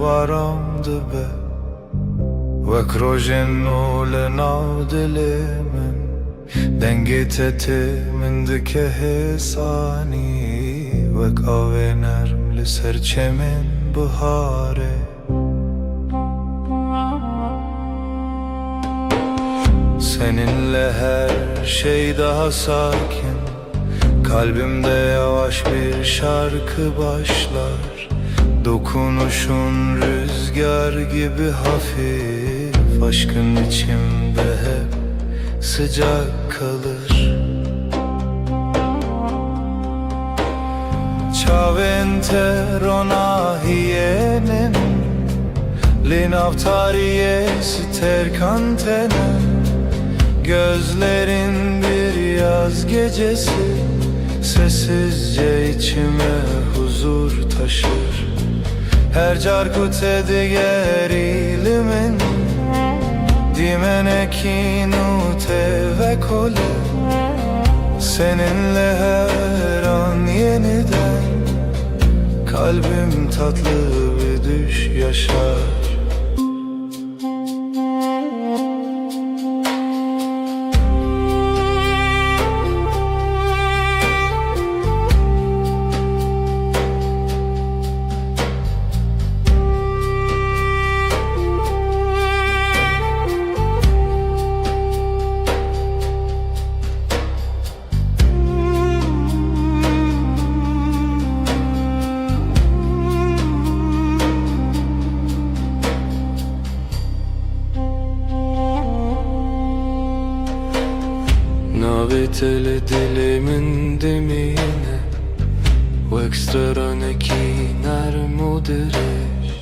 varam dibe Wek rojin u le navdili min Dengit ti min dike hisani Wek avê nerm li ser çemên biharê Seninle her şey daha sakin Kalbimde yavaş bir şarkı başlar Dokunuşun rüzgar gibi hafif Aşkın içimde hep sıcak kalır Çaventero hiyenin Linavtariye terkantene Gözlerin bir yaz gecesi Sessizce içime huzur taşır Her carkute diğer ilimin Dimenekinu ve kole Seninle her an yeniden Kalbim tatlı bir düş yaşar Naviteli dilimin demine Wek straneki nermudirish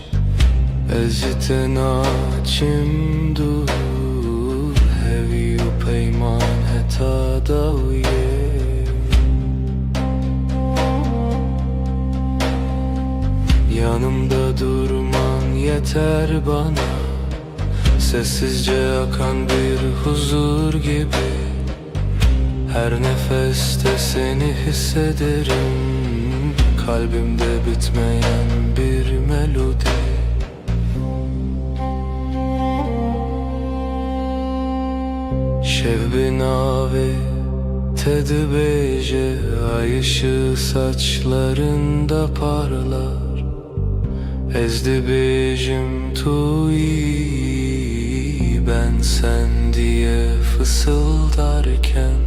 Ezite naçim dur Hevi u peyman heta davye Yanımda durman yeter bana Sessizce akan bir huzur gibi Her nefeste seni hissederim Kalbimde bitmeyen bir melodi Şev nave tedbeje Ay ışığı saçlarında parlar Ezdi bejim tuyi Ben sen diye fısıldarken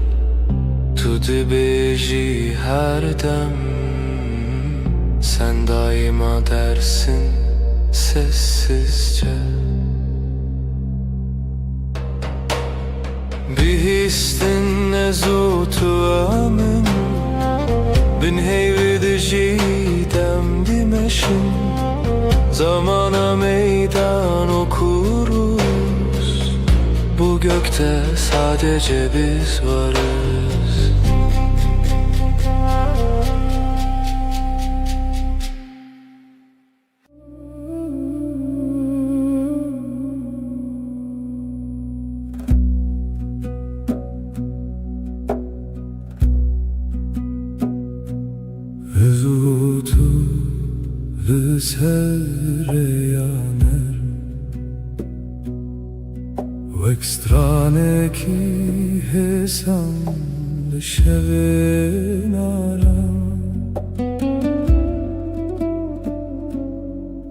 Tu dibêjî her dem Sen daima dersin sessizce Bir histin nezutu amim Bin heyvi dijîdem dimeşim Zamana meydan okuruz Bu gökte sadece biz varız Zutu sereyaner Wek straneki hesam Şevin aram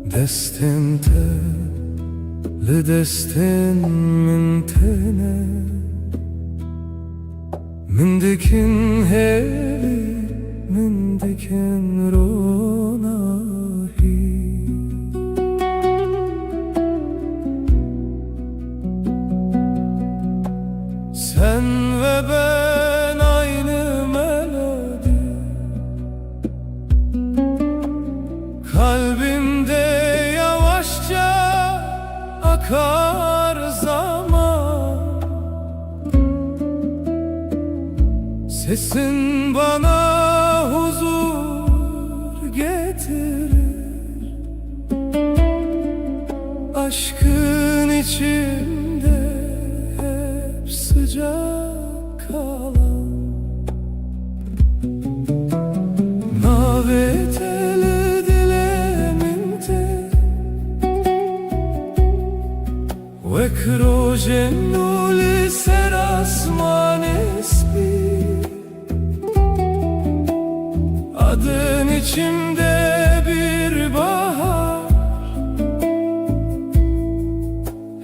Destin te le destin min tene Min dikin hevi Min dikin ronahi Sen ve ben aynı melodi Kalbimde yavaşça akar zaman Sesin bana huzur getirir Aşkın içimde hep sıcak kalan Naveteli dilemimde ve croce li seras manes bir. Adın içimde bir bahar,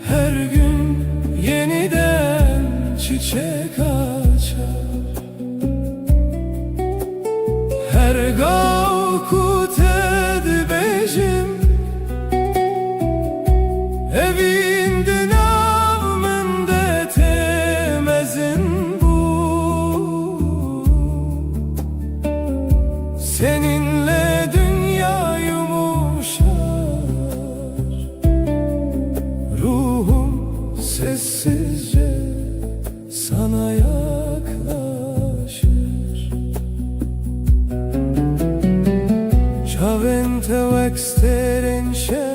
her gün yeniden çiçek açar. Her gavkut edbejim evinde navmende temezin bu. Seninle dünya yumuşar, ruhum sessizce sana yaklaşır. Chavente vexteren şeve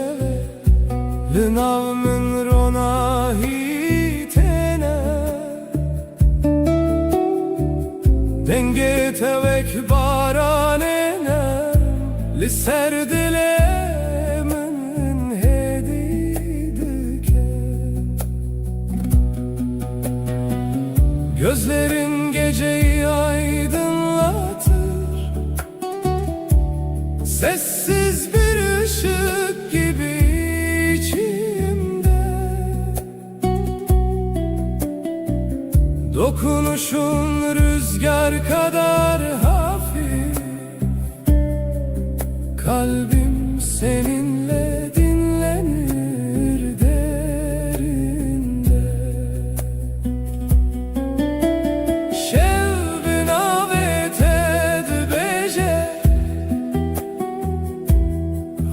Lınavmın rona hitene, denge tevek baranene li serdilemin hedidike. Gözlerin geceyi aydınlatır, sessiz bir ışık gibi içimde. Dokunuşun rüzgar kadar hafif, kalbim seninle dinlenir derinde. Şevbin avet edbeje,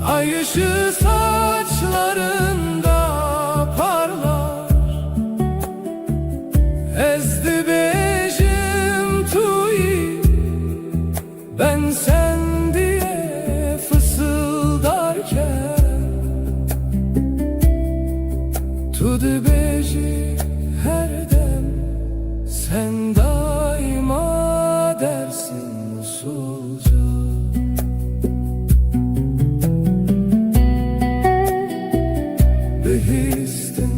ay ışığı saçlarında parlar. Ezdi bejim tuyi, ben sen diye fısıldarken. Tudu beji her dem, sen daima dersin usulca. Behistin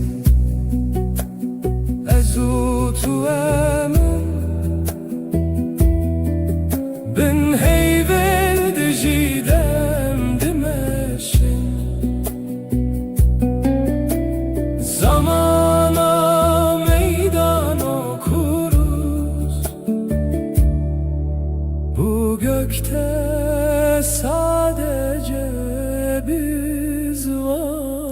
ezutu emin, bin heyvel dijidem dimeşin. Zamana meydan okuruz, bu gökte sadece biz varız.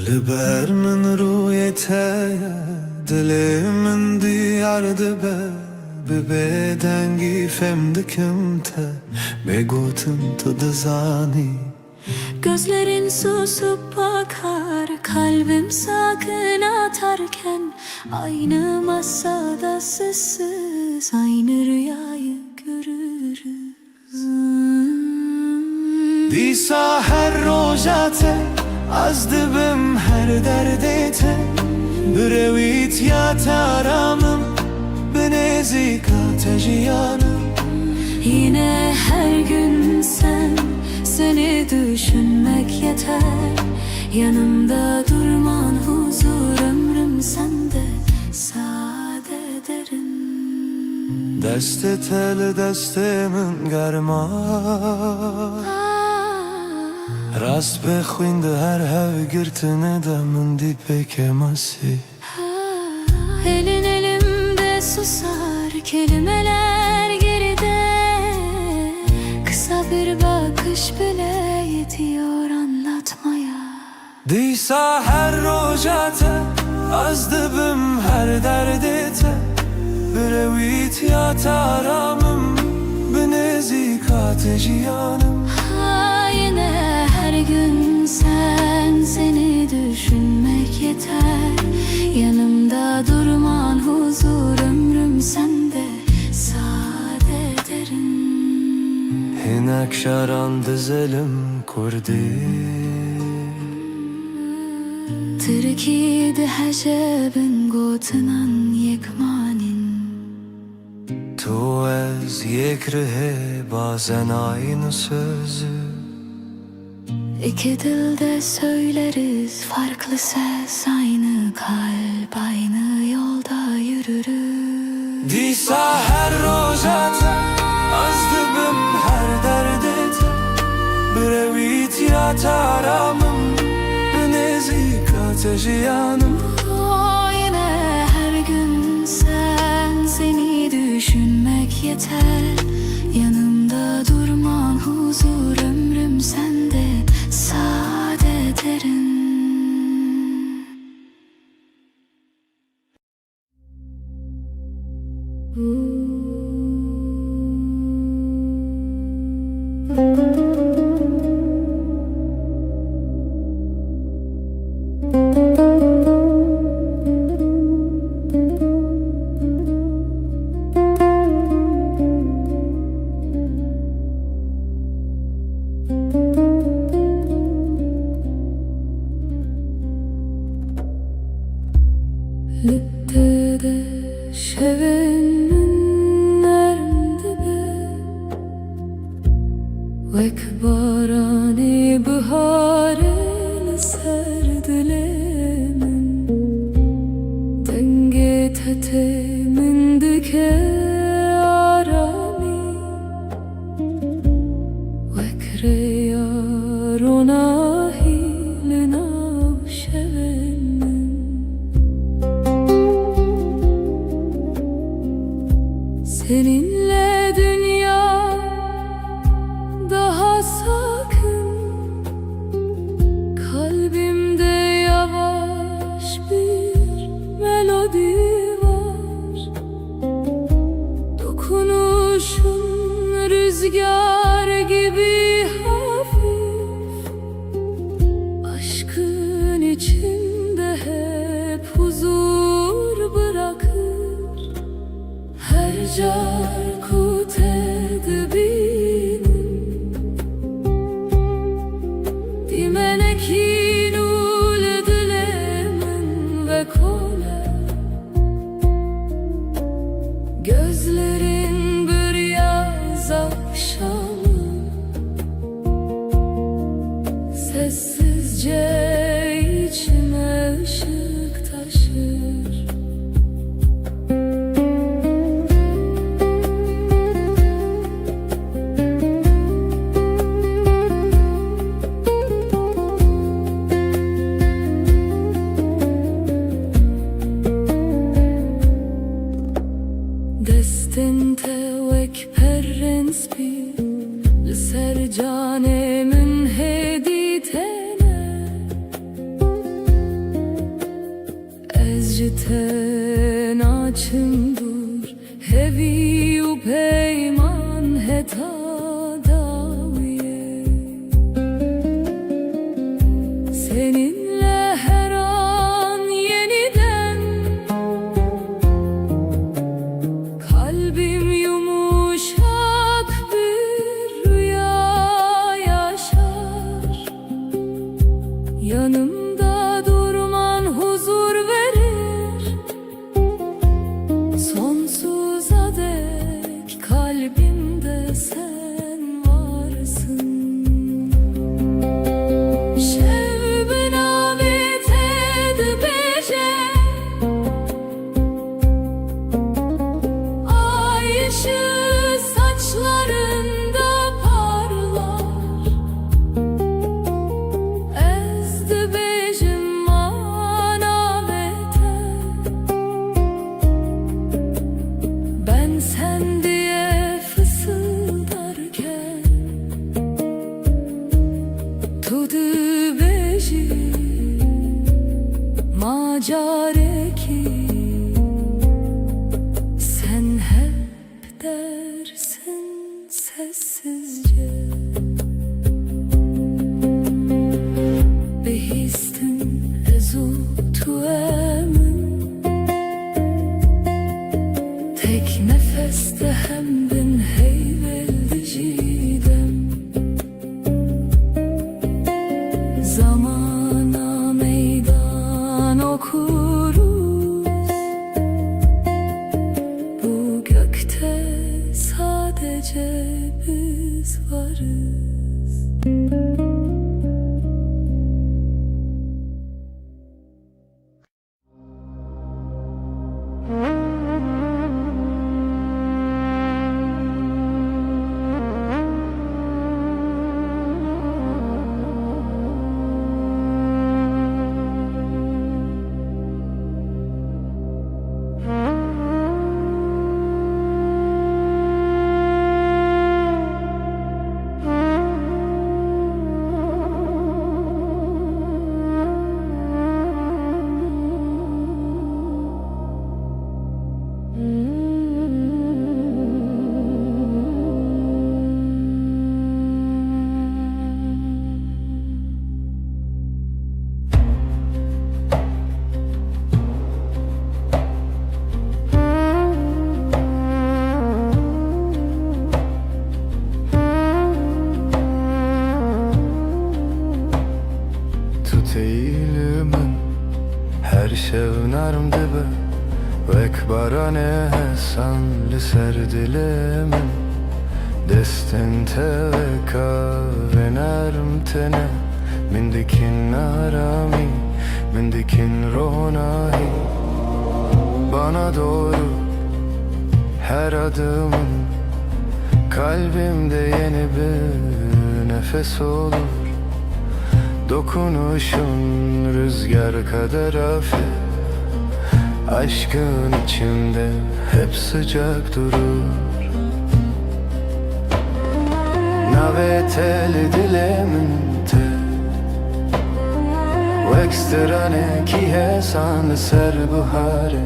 Liber min ruyete dilimin diyardı be. Be dengi fem dikimte begotum tadı zani. Gözlerin susup bakar, kalbim sakın atarken. Aynı masada sessiz, aynı rüyayı görürüz. Disa her rojate az dibim her derdete. Brevit ya taramım benezika tejiyanım. Yine her gün sen, seni düşünmek yeter. Yanımda durman huzur, ömrüm sende sade derin. Deste tel destemin germa, rast bexwinde her hev girtine de min di pekemasi. Elin elimde susar, kelimeler geride. Kısa bir bakış bile yetiyor anlatmaya. Disa her rojate az dibim her derdete. Brevit ya taramım benezika tejiyanım. Yine her gün sen, seni düşünmek yeter. Yanımda durman huzur, ömrüm sende sade derin. Hinek şaran dizelim کردی تركيد حجاب قوتنان يكمانين تو از یک ره bazen aynı sözü İki dilde söyleriz farklı ses, aynı kalp aynı yolda yürürüz. دیسا هر روزت از دبم her derdت برویت یا ترامم بنزیک ateşi yanım. Yine her gün seni düşünmek yeter. Yanımda durman huzur, ömrüm sende saadet erin. Littede şevenin nermdibe Vek barani bıharel serdilemin Denge tetemin dike arami Vek reyar ona hilina şevenin Seninle dünya daha sakın Kalbimde yavaş bir melodi var Dokunuşun rüzgar gibi hafif Aşkın içinde hep huzur bırakır Her carkut edibinin Dimenekin ul dilemin ve kole Gözlerin bir yaz akşamı Sessizce içime ışık taşır Destente vek perrens bi Ser canemin heditene Ezciten açım dur Hevi u peyman heta daviye Seninle her an yeniden Kalbim yumuşak bir rüya yaşar Yanımda durman huzur verir Sonsuza dek kalbimde sen varsın Şevben avet edbece Ay ışığı saçlarında parlar Ezdi bejim manavete Ben sen diye fısıldarken Tudu beji macareki Sen hep dersin sessizce Behistin ezu tuemin Tek nefeste hem bin heyveldi cidem Zamana meydan okuruz. Bu gökte sadece biz varız. Tut eğilimin her şevnarm dibe Vek barane hesan li ser dilimin Destin te veka ve narm tene Min dikin arami, min dikin ronahi Bana doğru her adımın Kalbimde yeni bir nefes olur Dokunuşun rüzgar kadar hafif Aşkın içimde hep sıcak durur Naveteli dilemente Vekstrane ki hesan ser buhare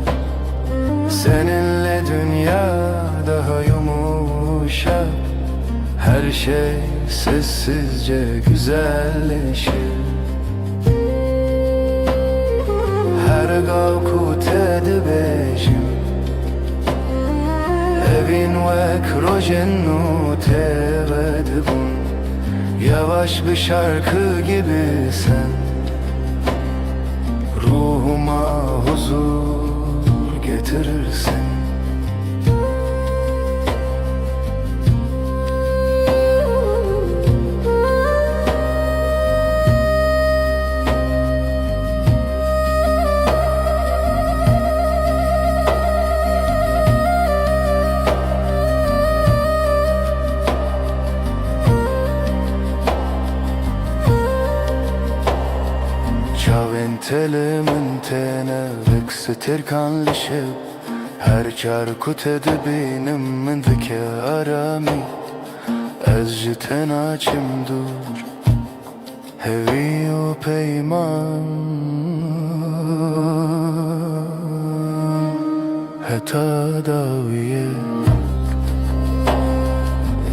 Seninle dünya daha yumuşak Her şey sessizce güzelleşir Her gavku tedbejim Evin vek rojennu tevedbun Yavaş bir şarkı gibi sen Ruhuma huzur getirirsin Telimin tene veksetir kanlışıp Her çarkut edibinem min vike arami Ez jiten açım dur Hevi o peyman Heta daviye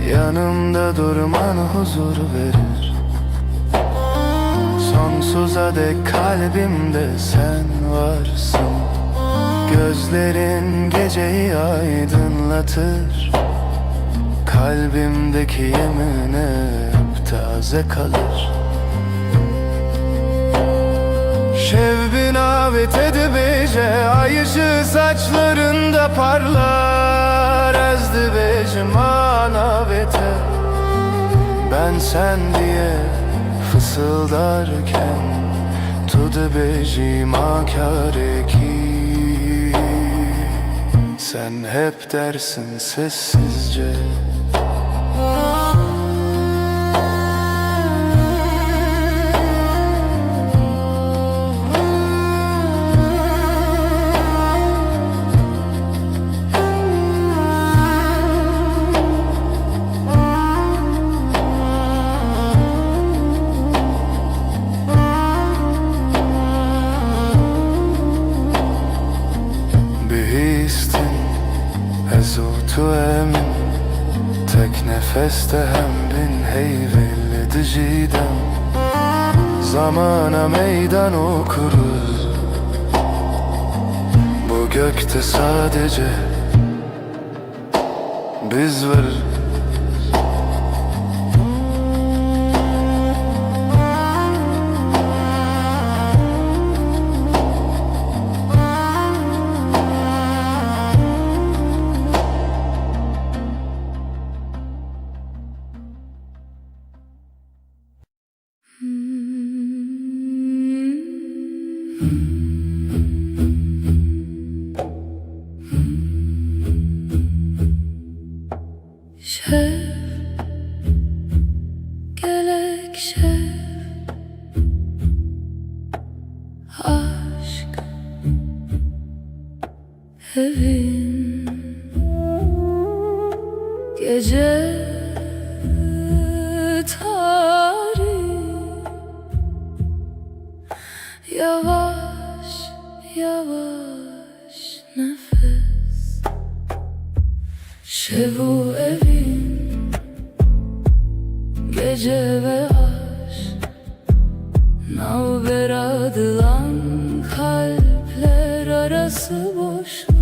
Yanımda durman huzur verir Sonsuza dek kalbimde sen varsın Gözlerin geceyi aydınlatır Kalbimdeki yemin hep taze kalır Şevbin avet edibece Ay ışığı saçlarında parlar Ezdi becim anavete Ben sen diye fısıldarken Tudu becim akareki Sen hep dersin sessizce Tu emin tek nefeste hem bin heyvelli diciden Zamana meydan okuruz Bu gökte sadece biz varız Şef, gerek şef, aşk evin gece tarih, yavaş yavaş nefes. Şevu evin gece ve aşk, navber adılan kalpler arası boşluk.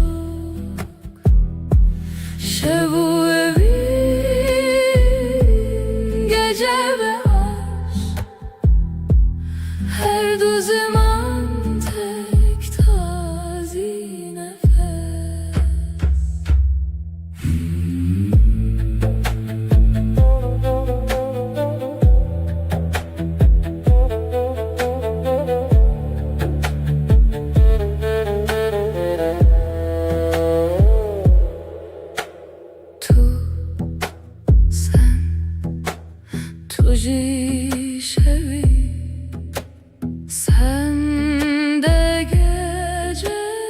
Şevu evin gece ve aşk, her du zaman tek tazi nefes. Tuji şevi, sen de gecesin.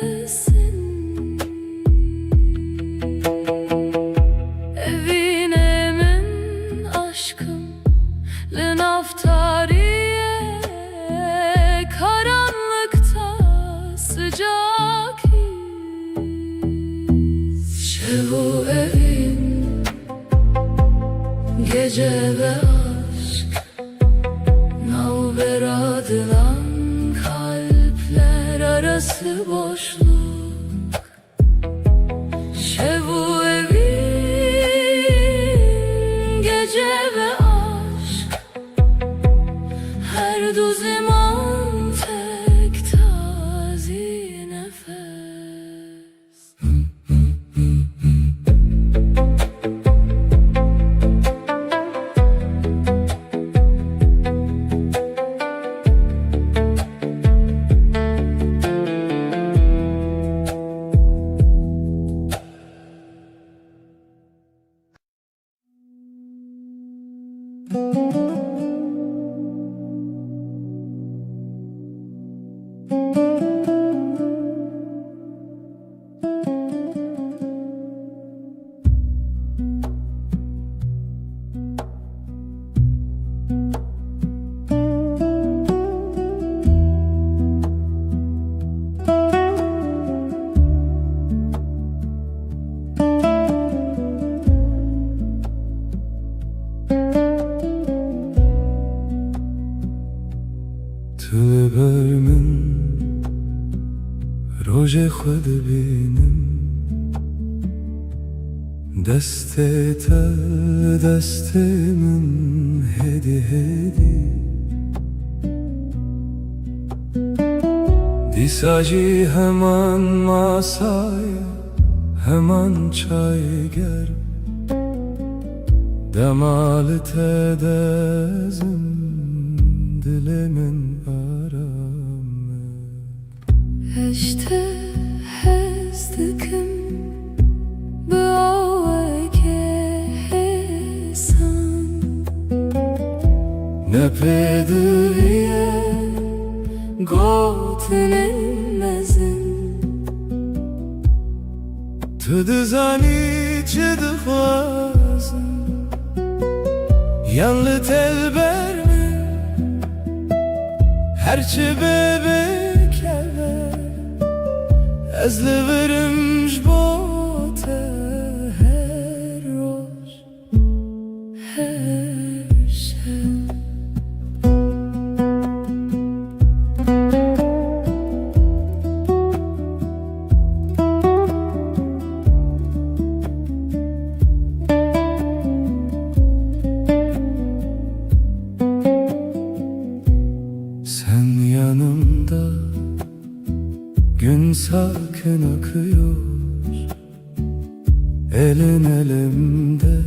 Evine min aşkım, lin aftariye, karanlıkta sıcak his. Şevu evin gece ve aşk, navber adılan kalpler arası boşluk. Şevu evin gece ve aşk, her du zaman tek tazi nefes. Tılber min roje xwed bînim, destê te destê min hêdî hêdî. Dîsa jî heman masayê, heman çayê germ, demalê te dezim, dilê min aram e. Eşte hez dikim bi aweke hesan, Ne pêdiviye gotinên mezin. tu dizanî çi dixwazim, yan li telber min her çi bêbikeve, ez li virim ji bo te Her roj, her şev. Sen yanımda, gün sakin akıyor, elin elimde,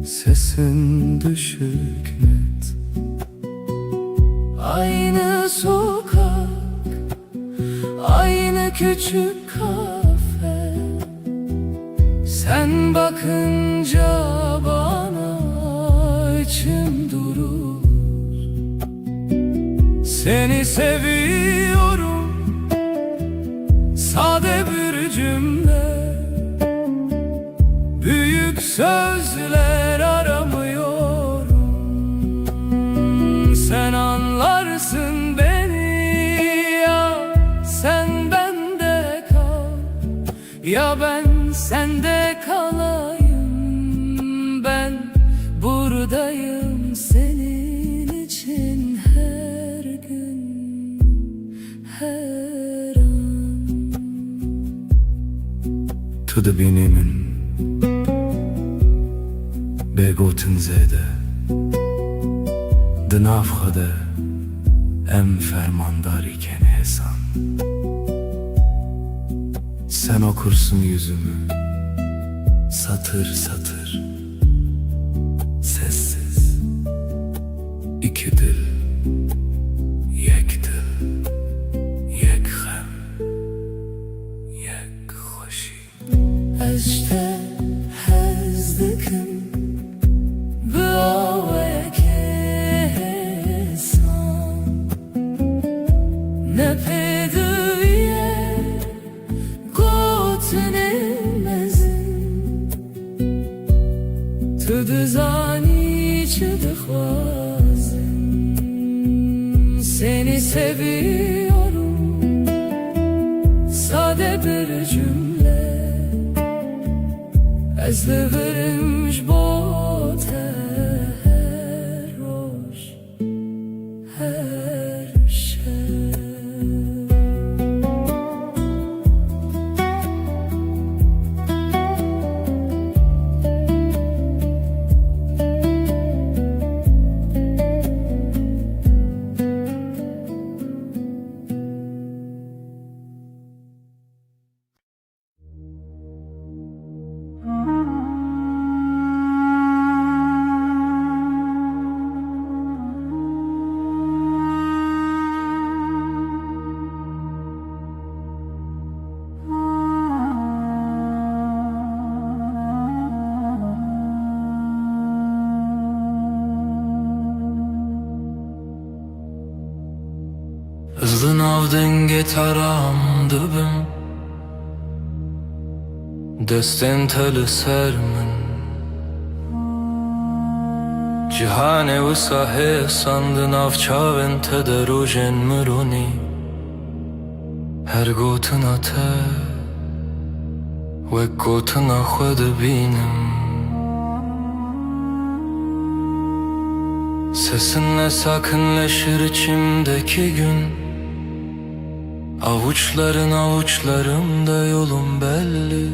sesin düşük net. Aynı sokak, küçük kafe, sen bakınca bana içim durur. Seni seviyorum, sade bir cümle, büyük sözler aramıyorum. Sen anlarsın beni, ya sen bende kal, ya ben sende kalayım. Ben buradayım senin için her gün, her an. To the beginning, begotten zede, de nafhade, em fermandar iken Hesan. Sen okursun yüzümü, satır satır, sessiz. İki dil, yek dil, yek hem, yek hoşi. Eşte hezdikim Bıave kesan Ne pedüye Gotnemezin Tu zani çıdıkvazin Seni seviyorum, sade bir cümle, ez divirim ji bo te her roj, her şev. Hızlı nav denge taram dibim, destên te li ser min. Cîhanê wisa hêsan di nav çavên te de rojên mironî. Her gotina te wek gotina xwe dibînim. Sesinle sakinleşir içimdeki gün. Avuçların avuçlarımda yolum belli.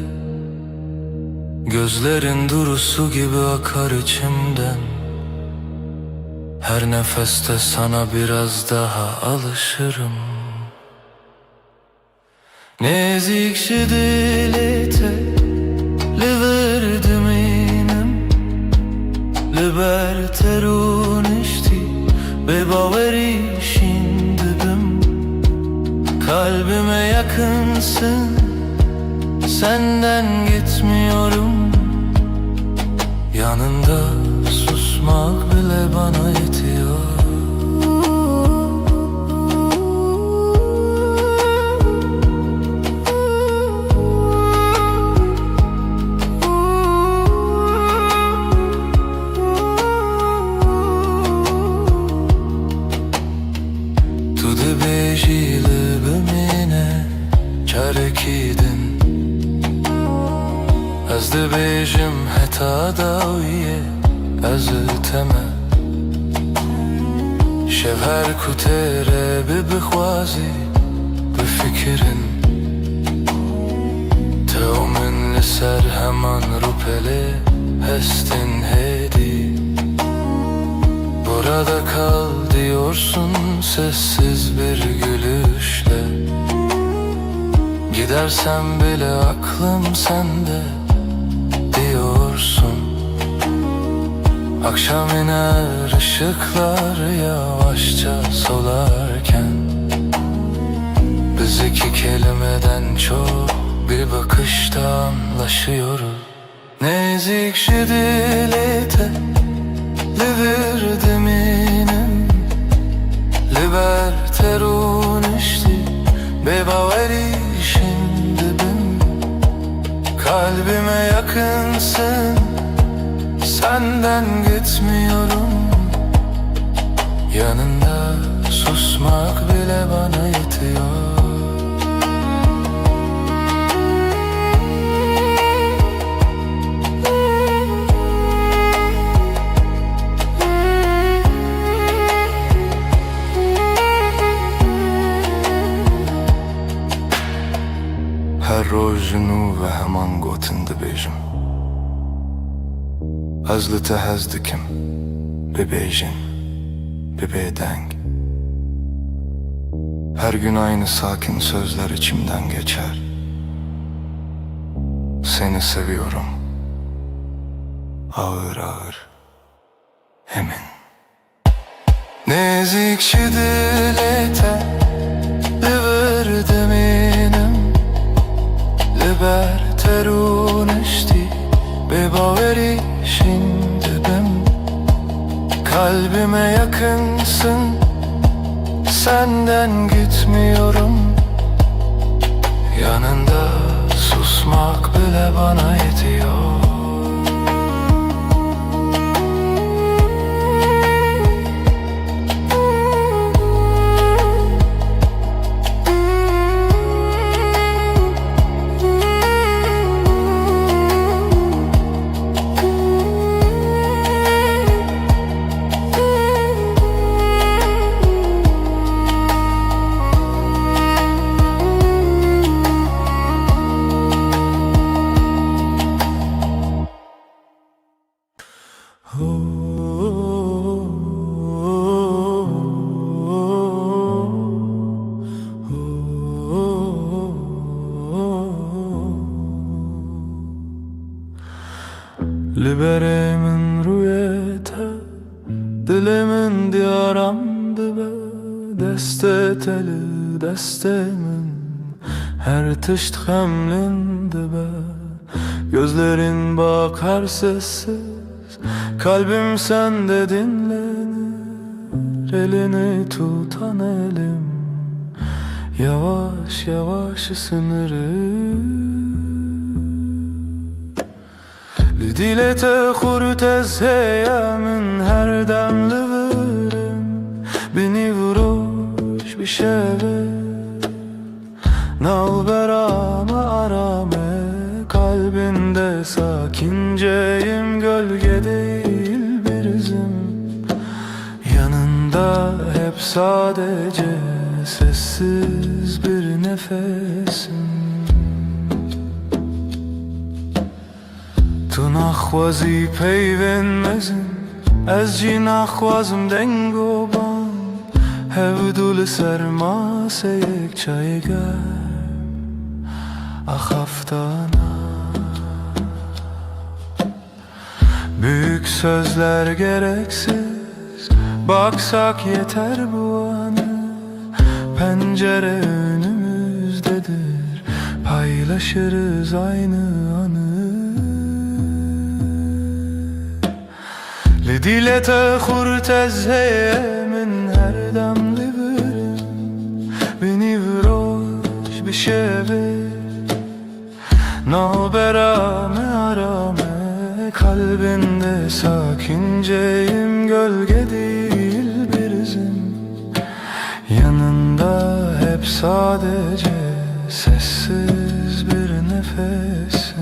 Gözlerin durusu gibi akar içimden. Her nefeste sana biraz daha alışırım. Nezik dilete li verdiminem, li ber terunişti ve baveri şindibim. Kalbime yakınsın, senden gitmiyorum. Yanında susmak bile bana yetiyor. Tu dibêjî çarekîdin, ez dibêjim heta dawiyê ez te me. Şev her ku têre bibixwazî bifikirin, tev min li ser heman rûpelê hestin hêdî. Burada kal diyorsun sessiz bir gülüşle. Gidersem bile aklım sende diyorsun. Akşam iner ışıklar yavaşça solarken, biz iki kelimeden çok bir bakışta anlaşıyoruz. Nezik şidilete liver minem liberterun işti bebaveri şimdi ben kalbime yakınsın, senden gitmiyorum. Yanında susmak bile bana yetiyor. هر روز نو و همان گوتن دبیجم از لته هزدکم bebeyjin, bebeydenk. Her gün aynı sakin sözler içimden geçer. Seni seviyorum, ağır ağır, emin. Nezik şidilete liverdim inem liberterun işti bebaveri şimdi ben kalbime yakınsın, senden gitmiyorum. Yanında susmak bile bana yetiyor. Liberemin rüyete dilimin diyaramdı be deste teli destemin her tışt hemlindi be gözlerin bakar sessiz kalbim sende dinlenir elini tutan elim yavaş yavaş ısınırım. Lidilete kurtez heyemin her demli verim beni vuruş bir şeve nalberame arame kalbinde sakinceyim gölge değil bir izim yanında hep sadece sessiz bir nefesim. تو نخوازی پیوند مزن از جی نخوازم دنگو بان هودول سرماسه یک چای گرم ahaftana. Büyük sözler gereksiz baksak yeter bu anı pencere önümüzdedir paylaşırız aynı anı. Lidilete kurtez heyemin her damlı verim beni vuruş bir şeve nalberame arame kalbinde sakinceyim gölge değil bir izim yanında hep sadece sessiz bir nefesim.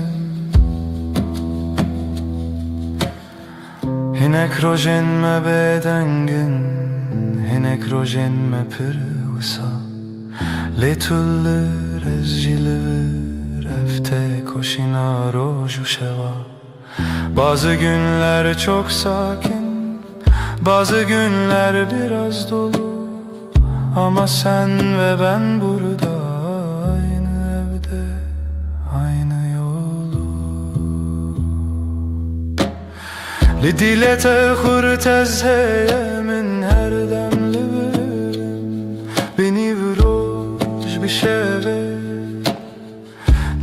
Hinek rojen me bedengin hinek rojen me pırvısa letullir ezcilir efte koşina roju şeva. Bazı günler çok sakin bazı günler biraz dolu ama sen ve ben burada aynı evde aynı yolu. Lidilete kurtez heyemin her demli verim beni vuruş bir şeve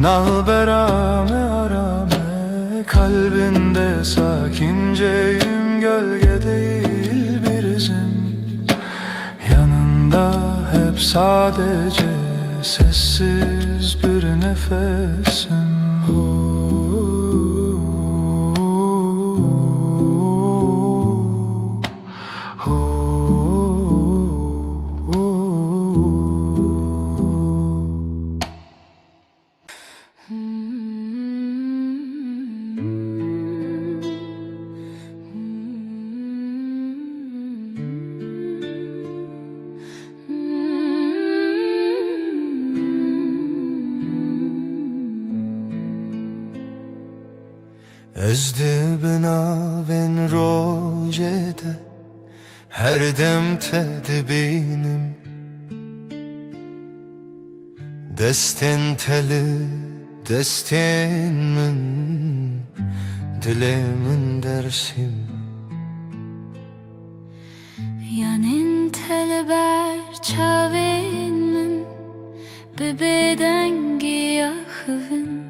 Nalberame arame kalbinde sakinceyim, gölge değil bir izim. Yanında hep sadece sessiz bir nefesim. Özde benaven rojede her dem tedbinim, desten teli desten min dilemin dersim. Yanin teleber çaven min bebeden giyahın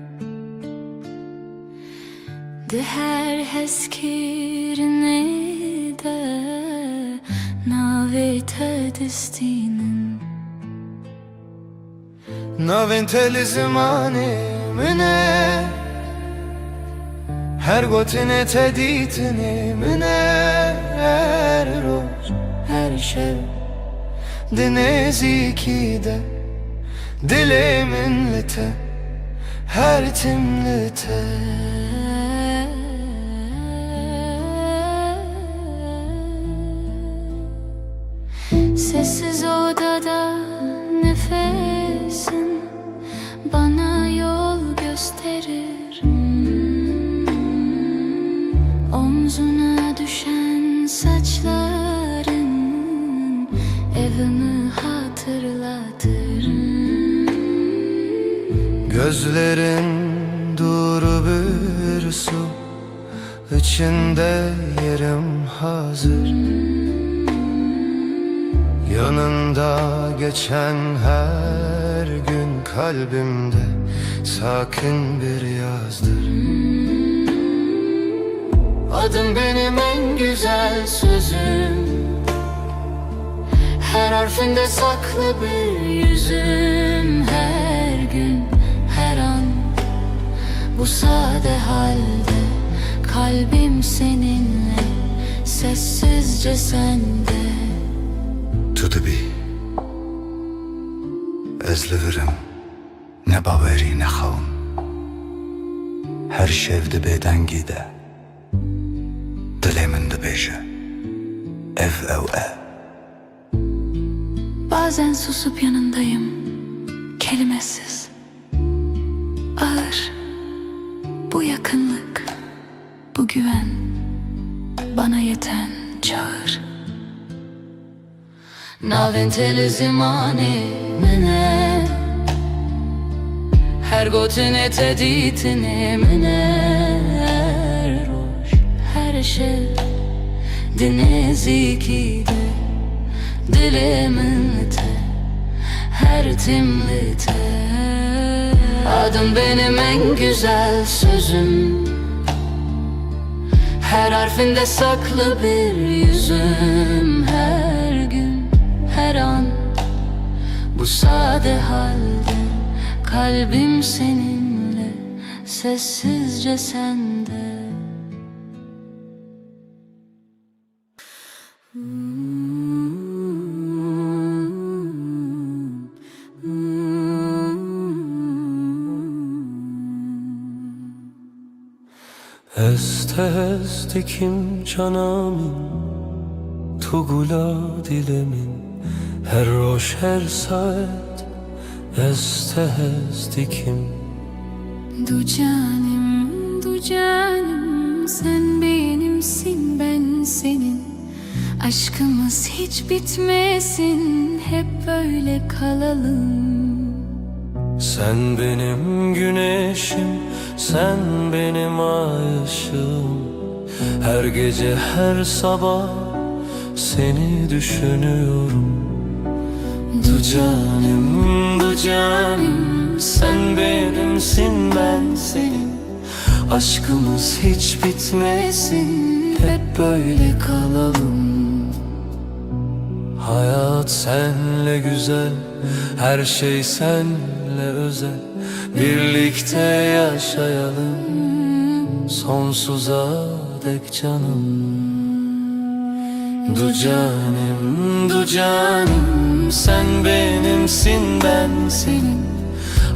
de her heskirine de navete destinin. Naven teli zimani mine her gotine teditine mine her roz her şev dineziki de dilemin lite her timlite. Sessiz odada nefesin bana yol gösterir. Omzuna düşen saçların evimi hatırlatır. Gözlerin duru bir su, içinde yerim hazır. Yanında geçen her gün kalbimde sakin bir yazdır. Adın benim en güzel sözüm, her harfinde saklı bir yüzüm. Her gün, her an bu sade halde kalbim seninle, sessizce sende. Tu bi ez li virim ne bawerî ne xewim, her şev di bêdengî de dilê min dibêje ev ew e. Bazen susup yanındayım, kelimesiz, ağır. Bu yakınlık, bu güven bana yeten çağır. Naven teli zimani mine her gotine teditine mine her roş her şev dineziki de dilemin lite her timlite. Adın benim en güzel sözüm, her harfinde saklı bir yüzüm. Her gün, her an bu sade halde kalbim seninle, sessizce sende. Est est dikim canamin tu gula dilemin her roş her saat est dikim. Du canım sen benimsin, ben senin. Aşkımız hiç bitmesin, hep böyle kalalım. Sen benim güneşim, sen benim ay ışığım. Her gece her sabah seni düşünüyorum. Du canım sen benim benimsin, ben senin. Aşkımız hiç bitmesin, hep böyle kalalım. Hayat senle güzel, her şey senle özel. Birlikte yaşayalım, sonsuza dek canım. Du canım, du canım, sen benimsin, ben senin.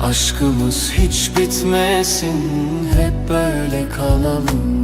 Aşkımız hiç bitmesin, hep böyle kalalım.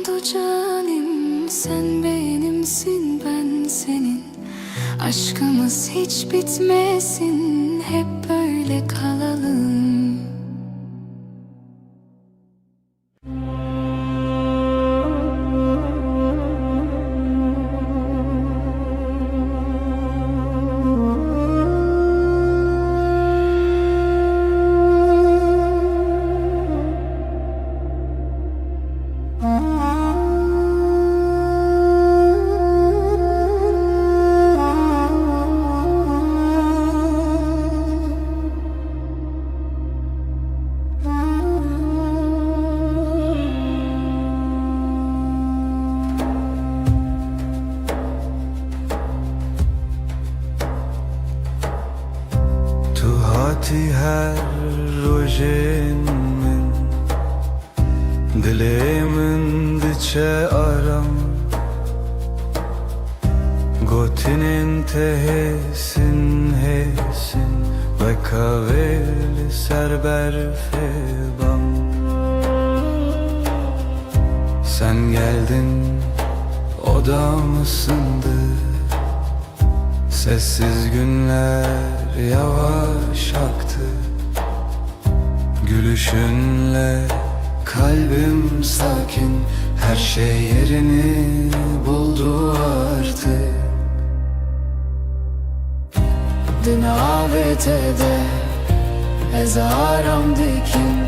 Du canım, sen benimsin, ben senin. Aşkımız hiç bitmesin, hep böyle kalalım. आती है rojenin Dileğimin diçe aram Gotinin tehesin hesin Ve kaveli serber febam Sen geldin odam ısındı Sessiz günler yavaş aktı Gülüşünle kalbim sakin Her şey yerini buldu artık Din avetede ezaram dikin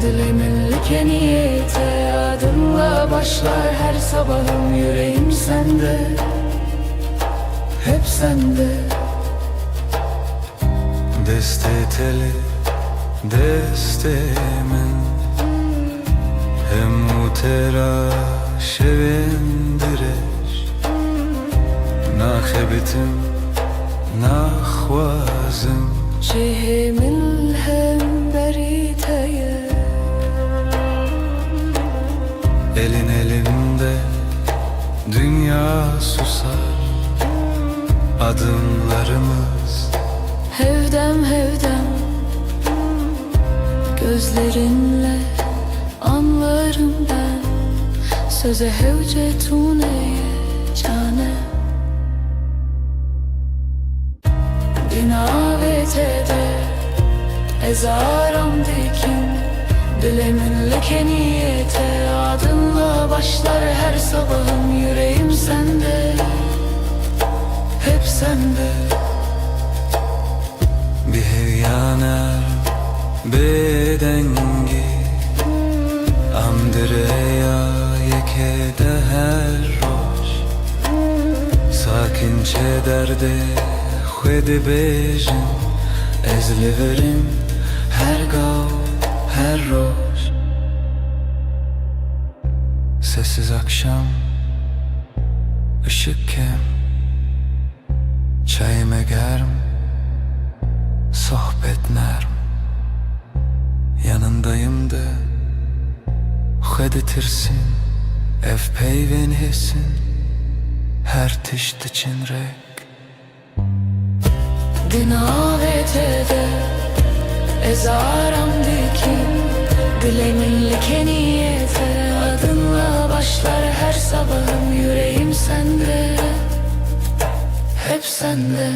Dilimin like niyete adınla başlar her sabahım Yüreğim sende, hep sende Deste teli, deste min Hem utera şevindireş Nakhebitim, nakhwazim Cehimin hem beriteye Elin elinde dünya susar Adımlarımız Hevdem hevdem Gözlerinle anlarım ben Söze hevcetuneye cane Dinavetede ezaram dikin Dilimin leke niyete adınla başlar her sabahım Yüreğim sende, hep sende Bihevyaner bedengi Amdireya yekede her roş Sakinçe derde khwedi bejin Ezliverim her gav her roş Sessiz akşam ışık kem Çayime germ Sohbet nerm Yanındayım da Xedetirsin Ev peyven hesin Her tişt için rek Dinavetede ezaram dikin Dilimin like niyete adınla başlar her sabahım Yüreğim sende, hep sende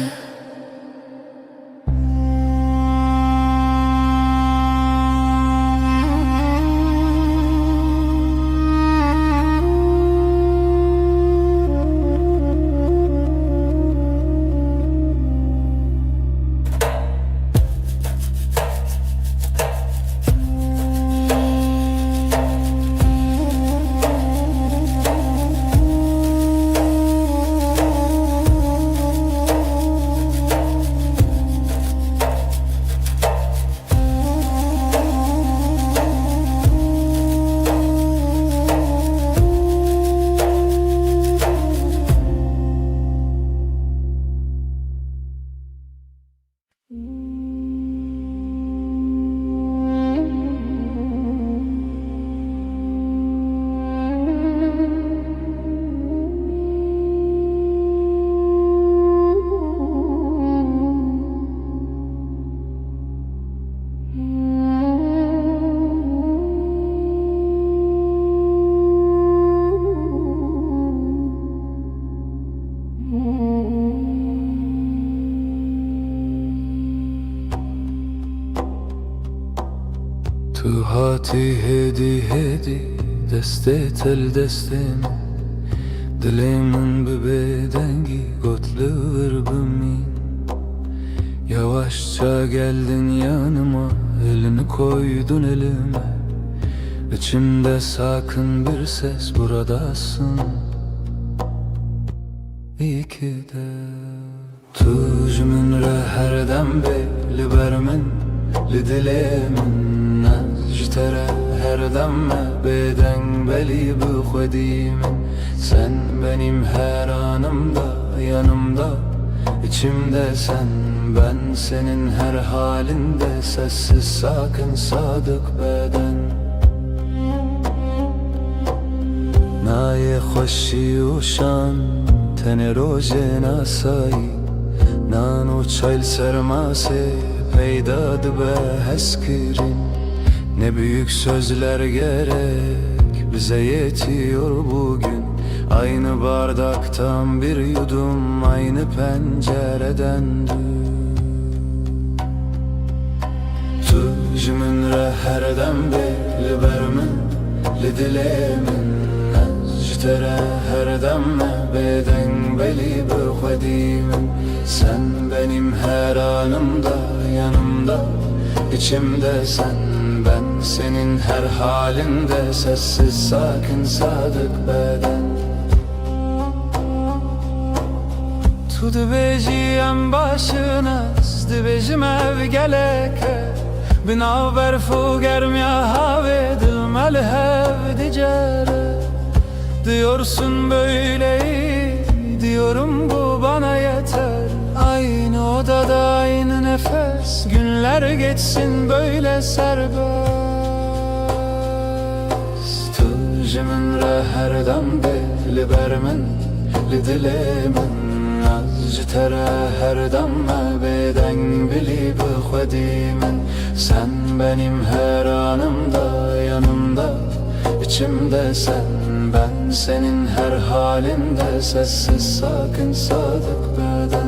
تو هاتی هدی هدی دسته تل دستم Dilimin bir bedengi gotluğur bümmin Yavaşça geldin yanıma elini koydun elime İçimde sakın bir ses buradasın İyi ki de Tujmin re herdem beyli bermin Li dilimin najtere herdem me beden beli bu khodimin Sen benim her anımda yanımda İçimde sen ben senin her halinde Sessiz sakin sadık beden Naye خوشی و شان تن روز ناسایی نانو çayl sermase peydad be heskirin Ne büyük sözler gerek bize yetiyor bugün Aynı bardaktan bir yudum aynı pencereden Tujmin re herdem beyli bermin li dilimin Najtere herdem me beden beli bu khodimin Sen benim her anımda yanımda İçimde sen ben senin her halinde Sessiz sakin sadık beden Tu dibêjiyem başınız dibêjim ev geleke Binaver fu germiya havê dilmel hev dicere Diyorsun böyle iyi diyorum bu bana yeter Aynı odada aynı nefes günler geçsin böyle serbest Tujmin re herdem beyli bermin li dilimin Najtere herdem me beden beli bu khodimin Sen benim her anımda yanımda İçimde sen ben senin her halinde Sessiz sakin sadık beden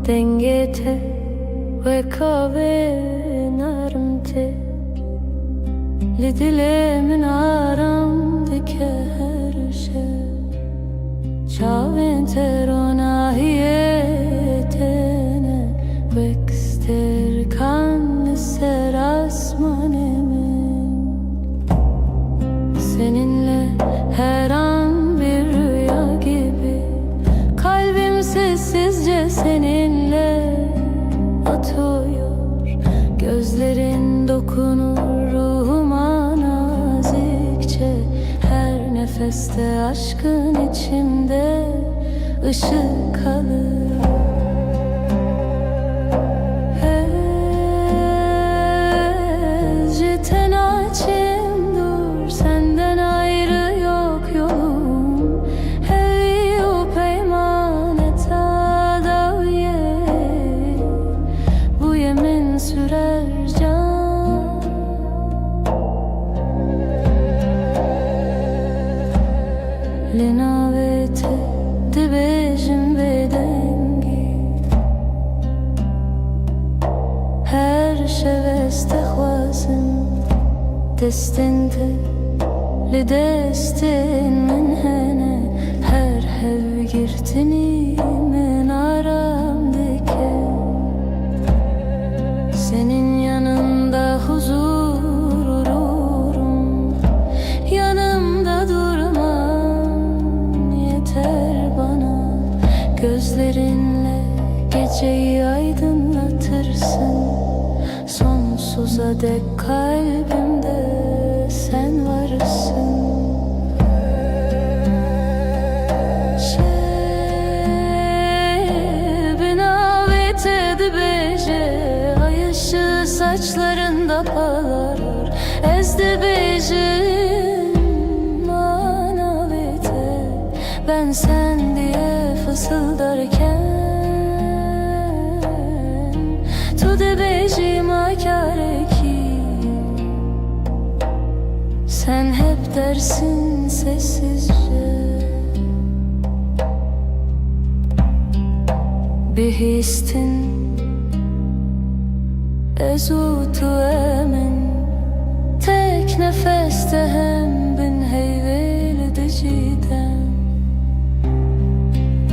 Dengete ve kahve narmte Li dilimin aramdaki her şey Çavin terona hiyetene Vekster kan ser asmanemin Seninle her an bir rüya gibi Kalbim sessizce seninle atıyor Gözlerin dokunur ruhuma nazikçe Her nefeste aşkın içimde ışık kalır Ezciten açım dur senden ayrı yok yolum Hevi o peymaneta dibêjim vê dengî her şeves te xwazim destin te li destin min hene her hevgirtinî min aram dike senin yanında huzur ururum yanımda durman yeter bana gözlerinle geceyi aydınlatırsın sonsuza dek kalbimde sen varsın binavete dibêje ay ışığı saçlarında parlar ez dibêjim manavete ben sen diye fısıldarken tu dibêjim akare ki sen hep dersin sessizce Bihîstin ez û tu emin tek nefeste hem bin heyvêl dicîden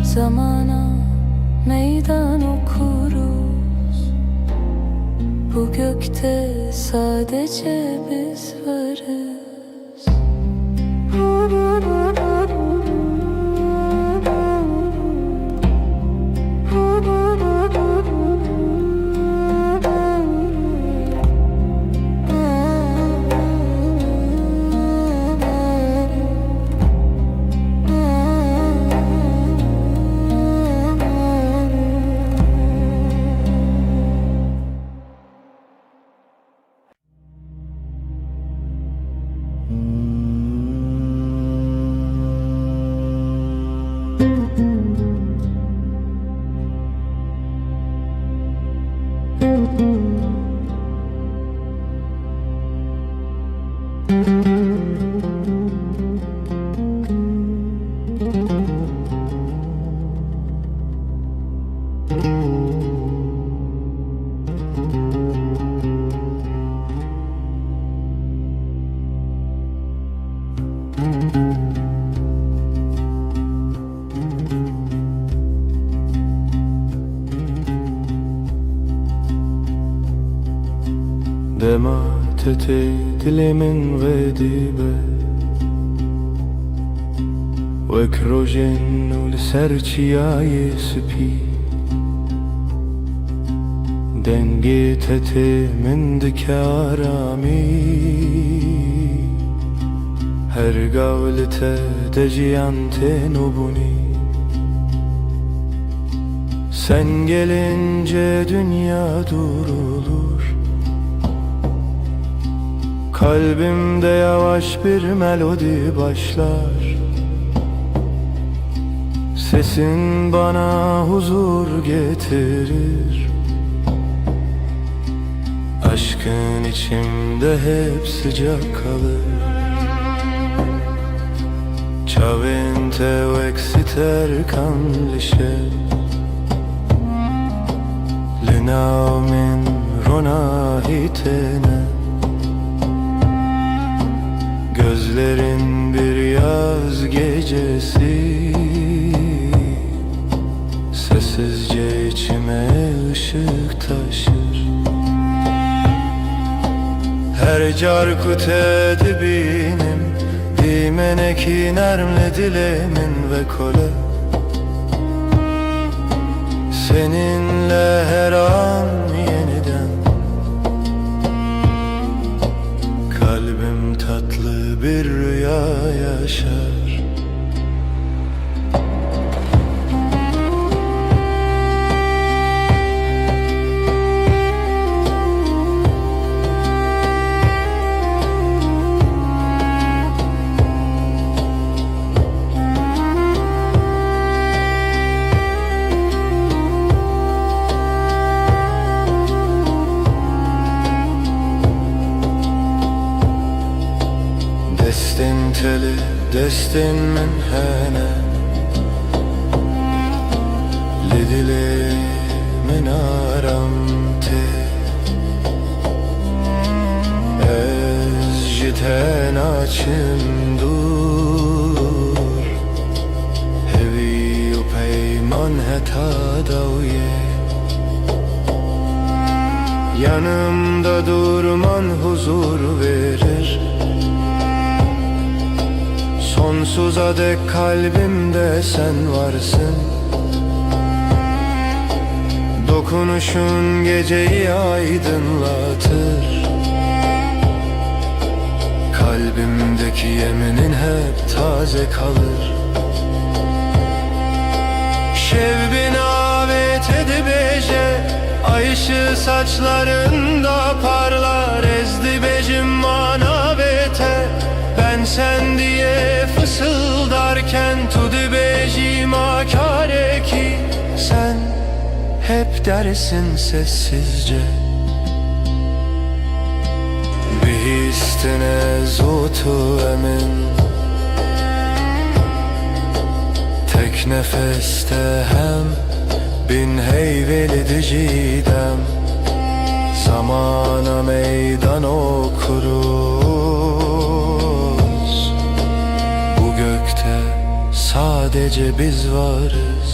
zamana meydan okuruz bu gökte sadece biz varız Dema tete dilimin غديبة وكروجن ولسرچياي سپي دنگي tete من دكارامي her gavlete deciyante nubuni sen gelince dünya durulur kalbimde yavaş bir melodi başlar sesin bana huzur getirir aşkın içimde hep sıcak kalır Ciavente exiter canlisce Linaumin ronahitene Gözlerin bir yaz gecesi Sessizce içime ışık taşır Her carkut edibinim Dimeneki nermle dilemin ve kole Seninle her an yeniden Kalbim tatlı bir rüya yaşar Destin teli, destin menhene zaman heta daviye. Yanımda durman huzur verir. Sonsuza dek kalbimde sen varsın. Dokunuşun geceyi aydınlatır. Kalbimdeki yeminin hep taze kalır. Şevbin avet edibeje, ay ışığı saçlarında parlar. Ezdi becim manavete, ben sen diye fısıldarken tudu becim akare ki sen hep dersin sessizce. Bihistine zutu emin, tek nefeste hem bin heyveli dicidem. Zamana meydan okuruz. Bu gökte sadece biz varız.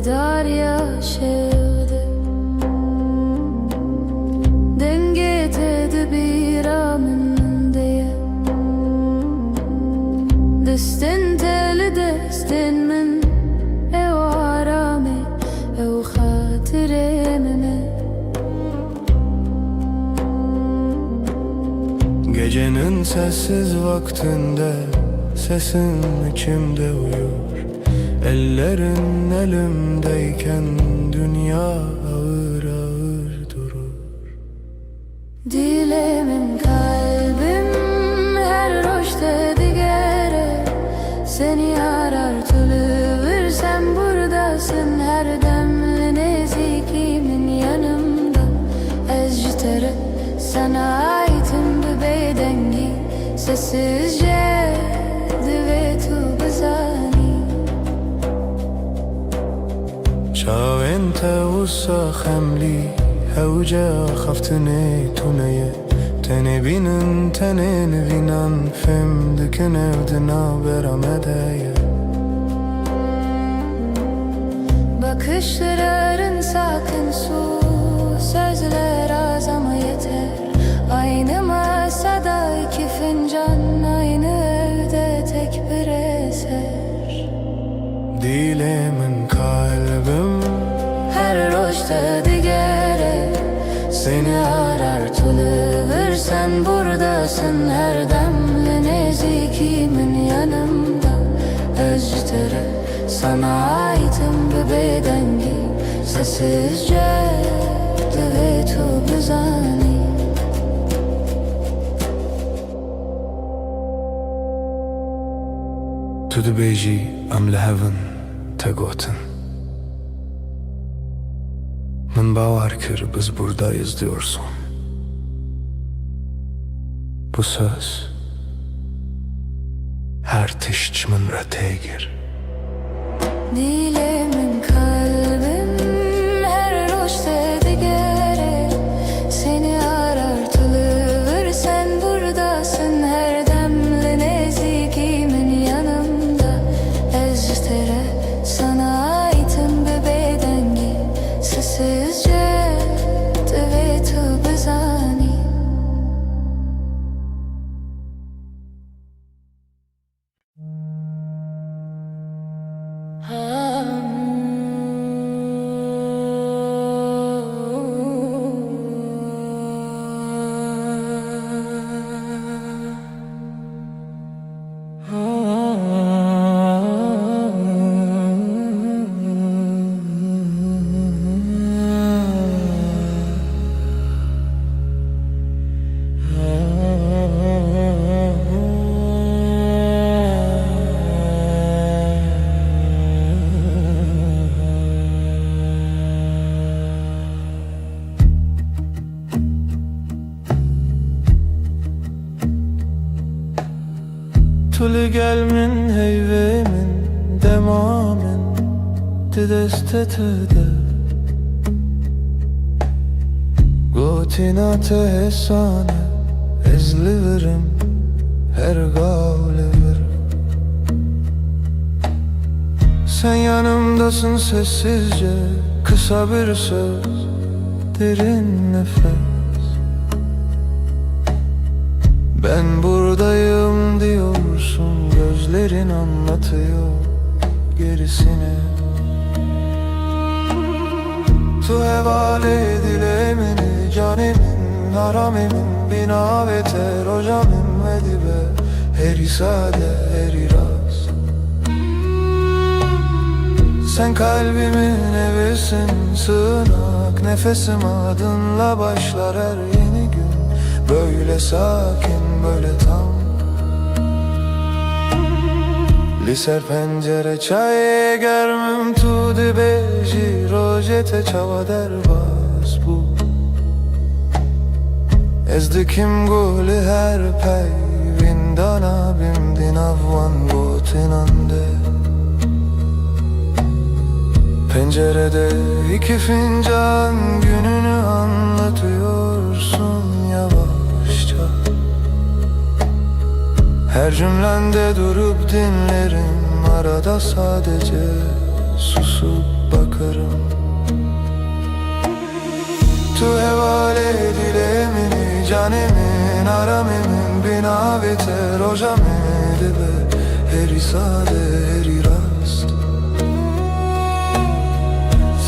Darya şevde denge tedbir amın diye destin teli destin min ev arame ev hatiremime. Gecenin sessiz vaktinde sesin içimde uyur. Ellerin elimdeyken dünya ağır ağır durur. Dilemin kalbim her roşte digere seni arar tülüvür, sen buradasın her demli nezikimin yanımda. Ezcitere sana aitim bir bedengi sessizce divetu bezani. شاوینت وسا خملی هوجا خفتنی تونیه تنی بینن تنی نوینن فهم دکن evdina beramedeye. Bakışların sakın su, sözler az ama yeter. Aynı masada iki fincan, aynı evde tek bir eser. Dilemin kalbim her roşta digere seni arar tülüvür, sen buradasın her demli nezikimin yanımda. Özcütere sana aitim bir bedengi sessizce divetu bezani. تو دبیجی ام لهون تگوتن. من باور kır biz buradayız diyorsun. Bu söz her tişçimin retegir. Dilemin kalbim her roşte digere seni arar tülüvür, sen buradasın her demli nezikimin yanımda. Eztere sana aitim bir bedengi sessizce tuli gelmin heyvemin demamin didestetede Gotinate hesane ezliverim her gavliverim Sen yanımdasın sessizce kısa bir söz derin nefes Ben buradayım diyorsun gözlerin anlatıyor gerisini Tu hevale dilemeni canimin haramimin bina ve terocamim ve dibe heri sade heri rast Sen kalbimin evisin sığınak nefesim adınla başlar her yeni gün Böyle sakin böyle tam Liser pencere çay germim tu dibeji rojete çava derbas bu Ezdikim guli her pey vindana bimdin avvan gotinande Pencerede iki fincan gününü anlatıyorsun yavaşça Her cümlende durup dinlerim arada sadece susup bakarım Tu hevale dilemini canimin aramimin bina ve terojamedi be heri sade heri rast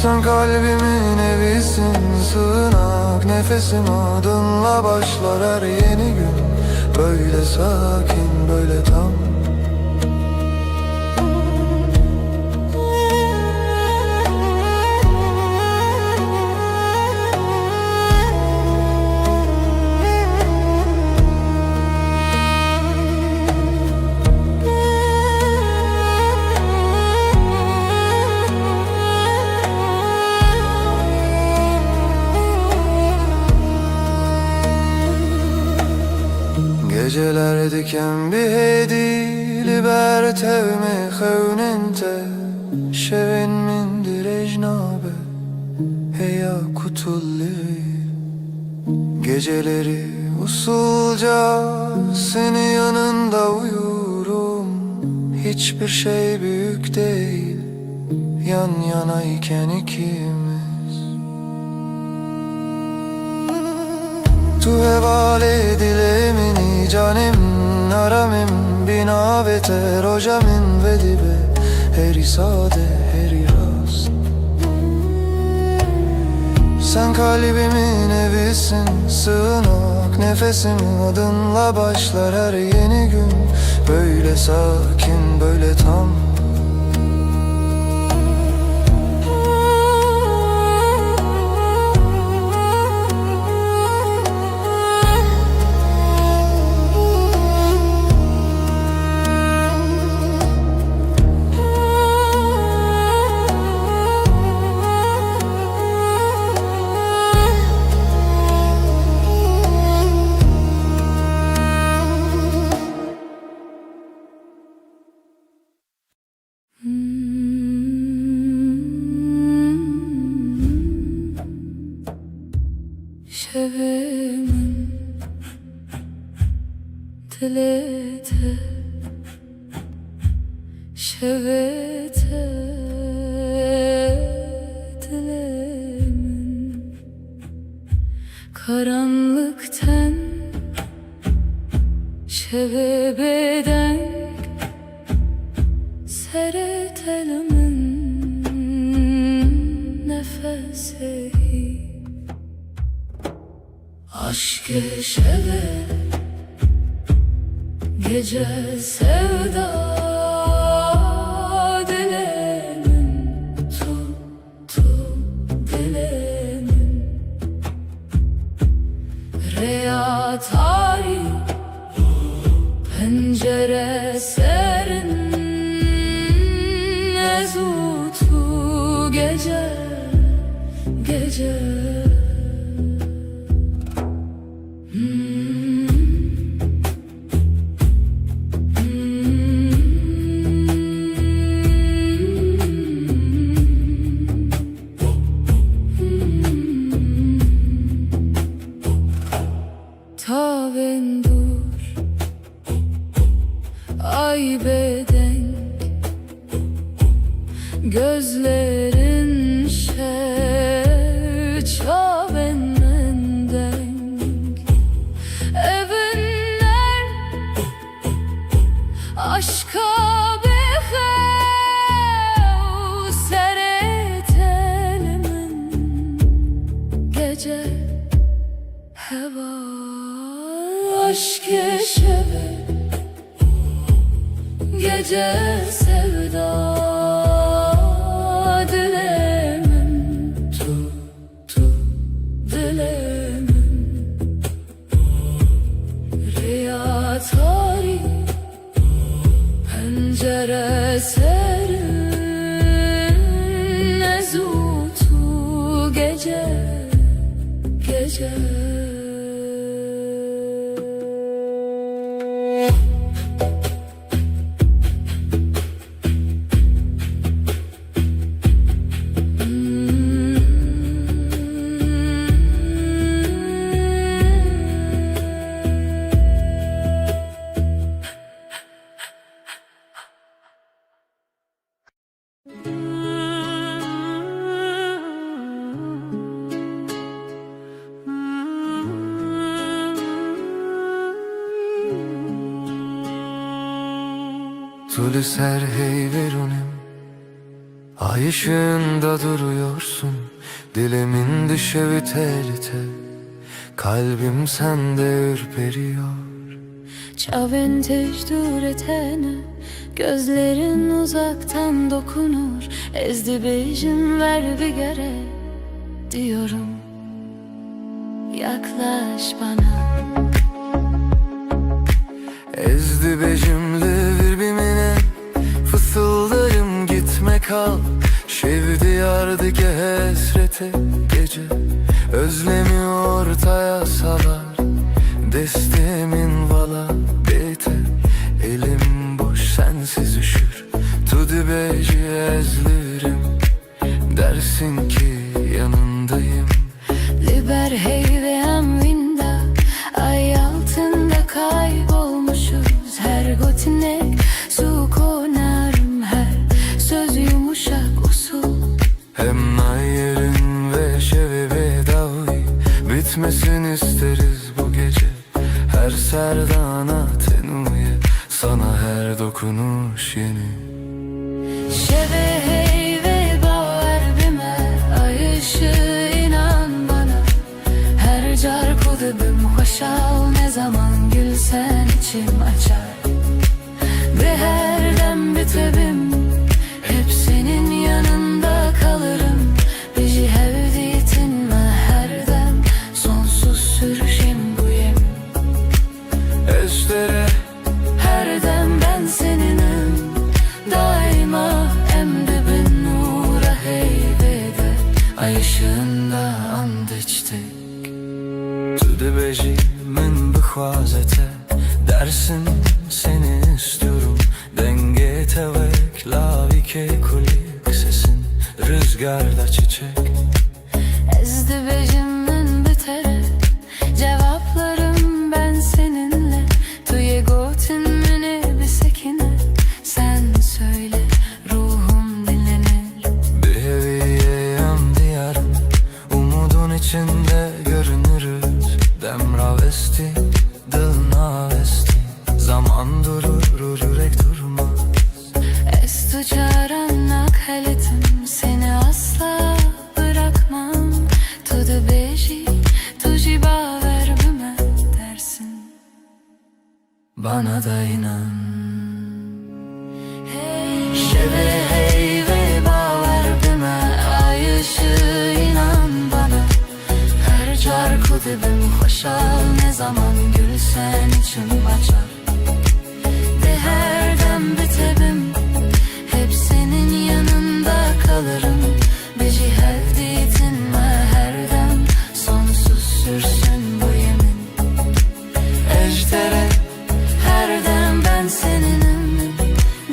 Sen kalbimin evisin sığınak nefesim adınla başlar her yeni gün Böyle sakin böyle tam Geceler diken bir hedi libertevme xewnente Şevin min direjnabe heya kutulli Geceleri usulca seni yanında uyurum Hiçbir şey büyük değil yan yanayken ikimiz Tu hevale dilemini canim naramim bina ve terojamin ve dibe heri sade heri rast Sen kalbimin evisin sığınak nefesim adınla başlar her yeni gün Böyle sakin böyle tam Şevimin dilete şevete dilemin karanlıktan şevebeden seretelimin nefesi Aşk-ı şeve gece sevda dilemin tu dilemin Reya tari pencere serin ezutu gece gece gece heva aşk şeve gece sevda dilemin tu dilemin riya tari pencere serin ezutu gece gece Tülü ser hey verunim, ay ışığında duruyorsun. Dilimin düşevi tel tel, kalbim sende ürperiyor. Çavin tecdür etene gözlerin uzaktan dokunur. Ezdi bejim ver bir gere diyorum. Yaklaş bana. Ezdi becimli birbirine, fısıldarım gitme kal. Şevdi yardı ki hasrete gece, özlemi ortaya salar. Destemin vala bete, elim boş sensiz üşür. Tudu beci ezlirim, dersin ki yanındayım. Liber hey ve amvinda, ay altında kaybolmuşuz. Her gotinek su konarım, her söz yumuşak usul. Hem nayerin ve şevi bedavi, bitmesin isteriz bu gece. Her serdana tenuye, sana her dokunuş yeni. Şeve hey ve baver bime, ay ışığı inan bana. Her car kudubim hoşal, ne zaman gülsen içim açar. Ve her dem bitebim, hep senin yanında kalırım. Bizi hevditin ve her dem, sonsuz sürüşüm bu yem. Estere Her dem ben seninim, daima emdibin nura heybede. Ay ışığında and içtik. Tudu beci min bixwazete, dersin seni istiyorum. Denge tevek lavike kulik sesin, rüzgarda çiçek. Ezdi bejimin bitere, cevaplarım ben seninle. Tuye gotin mini bir sekine, sen söyle ruhum dinlenir. Bir heviyeyem diyarım, umudun içinde görünürüz. Demravesti, dılnavesti, zaman durur, yürek durmaz. Estu çaranak heletim, seni asla bırakmam. Tudu beji, tuji baver büme dersin. Bana da inan. Şeve hey ve baver büme, ay ışığı inan bana. Her car kudubim hoşal, ne zaman gülsen içim açar. Ve her dem bitebim, hep senin yanında kalırım. Bizi hevditin ve her dem, sonsuz sürsün bu yemin. Ejderha Her dem ben seninim,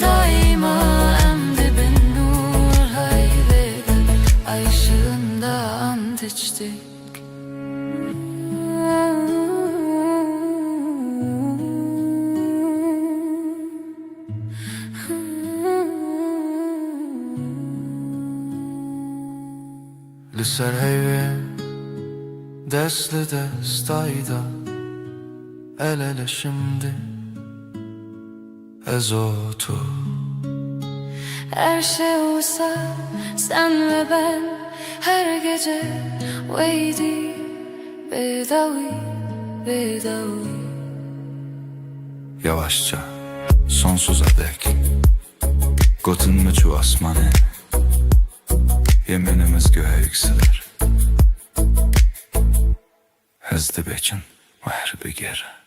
daima emdibin nur hayvede. Ay ışığında ant içtik. Lüser heyve, destli destayda, el ele şimdi ezotu. Her şey olsa sen ve ben, her gece waiting Bedavi, bedavi. Yavaşça, sonsuza dek Gotunmu çu asmanı Yeminimiz göğe yükselir Hezdi bekin ve her bir geri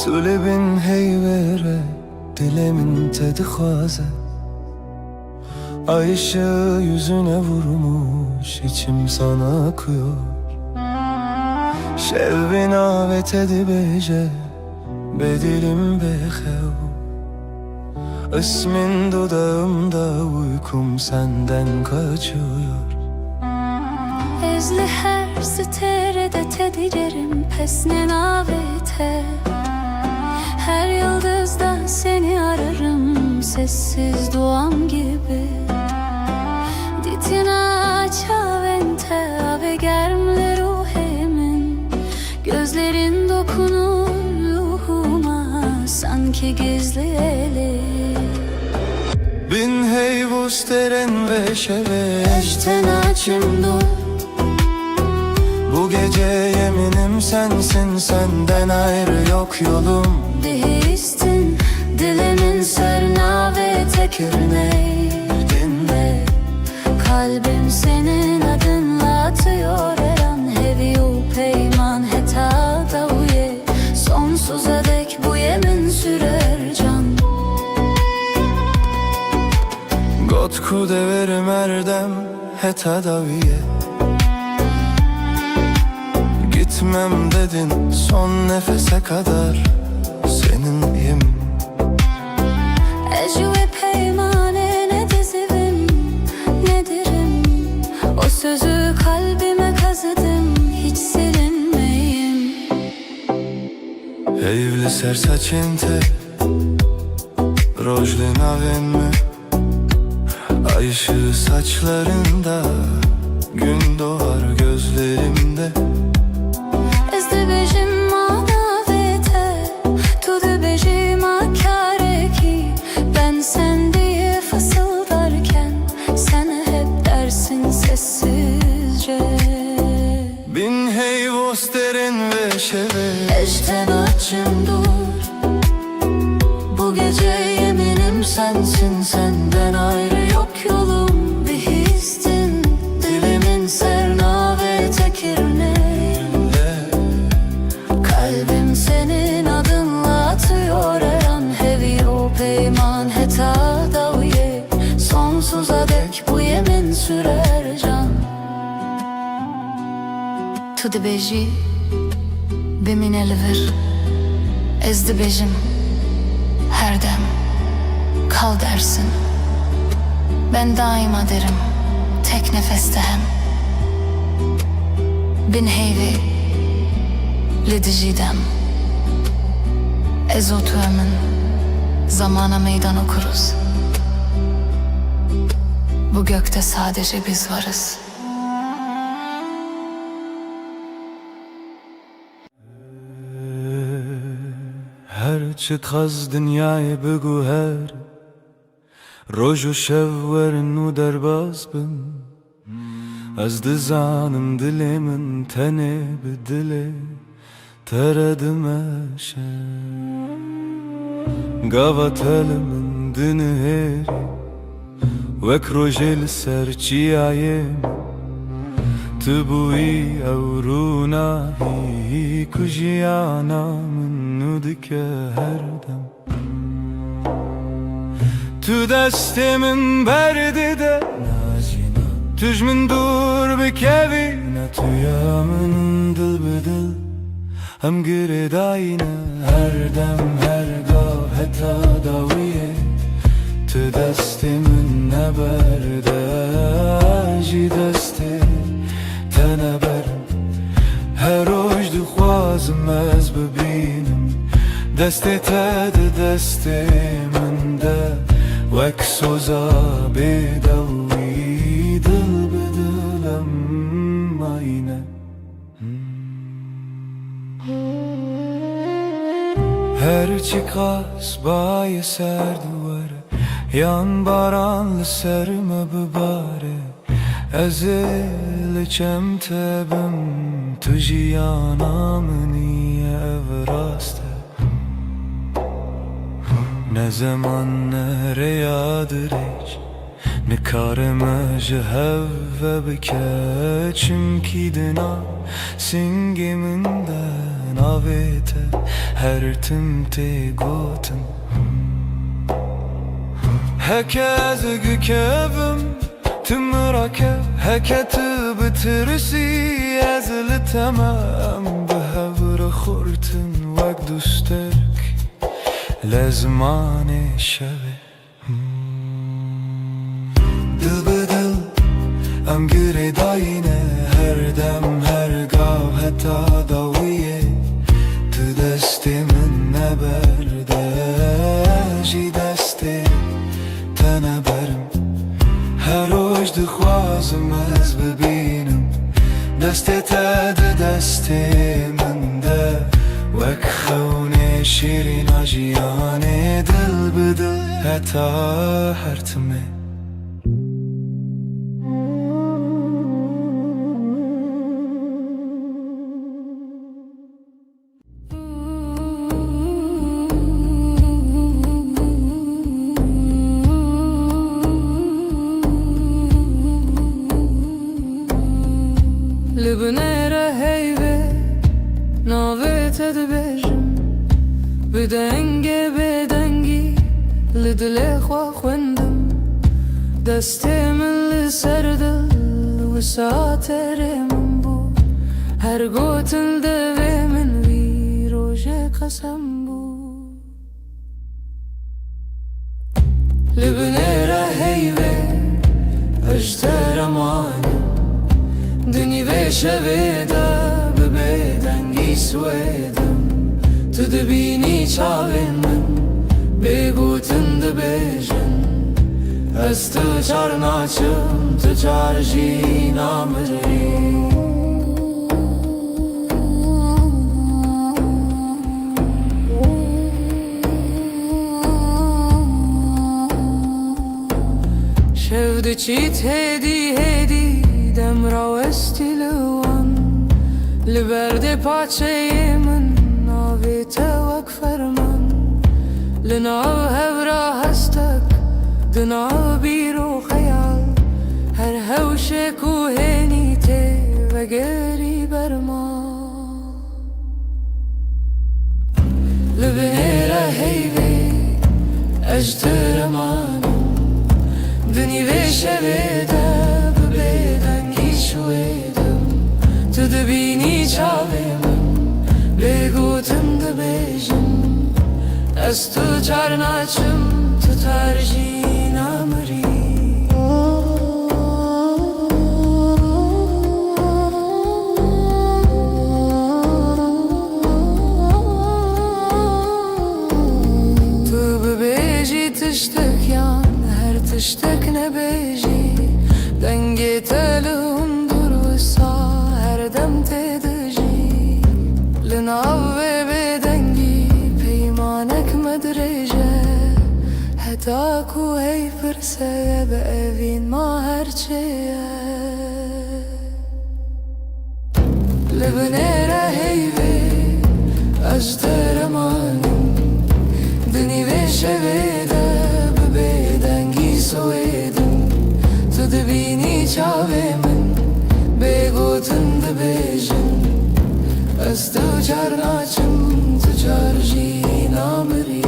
Tulebin heyvere dilemin tedi xaze Ay ışığı yüzüne vurmuş içim sana akıyor Şevvin avet edi bece bedilim bexev İsmin dudağımda uykum senden kaçıyor Ezli her siterede tedicerim pesne navete Her yıldızdan seni ararım sessiz duam gibi Ditina çavente ave germle ruhemin Gözlerin dokunur ruhuma sanki gizli eli Bin heyvus teren ve şeve Eşten açım dur Bu gece yeminim sensin senden ayrı yok yolum Değiştin dilimin sırna ve tekirine dinle Kalbim senin adınla atıyor her an Heviyu peyman heta davuye Sonsuza dek bu yemin sürer can Gotku deverim erdem heta daviye Gitmem dedin son nefese kadar seninleyim Ecü ve peymane ne dizivim ne dirim O sözü kalbime kazıdım hiç silinmeyim Evli sersaçente Rojli navenme Ay ışığı saçlarında Gün doğar gözlerimde Ez dibêjim ma navê tu dibêjî ma kare kî Ben sen diye fısıldarken sen hep dersin sessizce Bin heyvos derin ve şeve Eşten açım dur Bu gece yeminim sensin senden ayrı yok yolum Bir histin dilimin serna ve tekirneğinde Kalbim senin adınla atıyor her an Hevi o peyman heta daviye Sonsuza dek bu yemin sürer can Tu dibêjî Bimin elivir Ez dibêjim her dem Kal dersin Ben daima derim Tek nefeste hem Bin heyvi Li dijîdem Ez o tuemin Zamana meydan okuruz Bu gökte sadece biz varız Her çıkaz dünyayı bugü her Roju şevverin u derbaz bin Az dizanım dilimin tene bir dile Teredim eşe Gavat elimin dini heri Vek rojel serçiyayem Tibui evruna hi kujiyana min nudike her dem Tu destimin berdi de Tuj min dur bikevi Tu ya min dil bedil Hem giridayne her dem her gav heta دستم نبرده جی دست تنبرم هر روز دخوازم از ببینم دست تد دست من ده وک سوزا بدوی دل بدلم آینه هرچی قاس بای سر دواره yan baranlı serme bibare ezil tebim tujiyana niye evraste ne zaman nereyadır hiç ne karıma jehve bike çünkü dina singiminden avete her timte gotum Hekez gükevim tımrake heketi bitirisi ezli temem behevre khurtin vek dustek lezmane şeve Dil bedil em gire dayine her dem her gav heta daviye Tu destimin neberde ji deste تنبرم هر روز دخوازم از ببینم دست تد دست من ده وک خونه شیرین آجیانه دل بدل حتی هرتمه Libnera heyve navet edbejim Bedenge bedengi lidle khwa khwendim Destem li serdil wisaterim bu Her gotil deve min vi roje qasam bu Libnera heyve ejteramani Dünü ve şeveda bebedengi svedem Tu dibini çavenim begutin de bejin Ez tu çarnaçım tu çarji namri Şevdi çit hedi Demra estiluan Liberde paçeyimin Navite vak ferman Linav hevra hastak Dinav biro khayal Her hevşe kuhenite Ve geri berma Libnera heyve Ejteramanım Dünü ve şeveda شویدم تو دبینی چاویم بگوتم دبیجم از تو چارناچم تو ترجی نامری تو ببیجی تشتک yan her tiştek ne beji denge telum dursa her dem tedji linav ve bedengi peymanek medreje heta ku hey firse be evin ma her çeye lebnera heyve ajteramanım dini ve şeveda be bedengi soedim Tu dibini çavemin begutin de bejin Ez tu çarnaçım tu çarji namri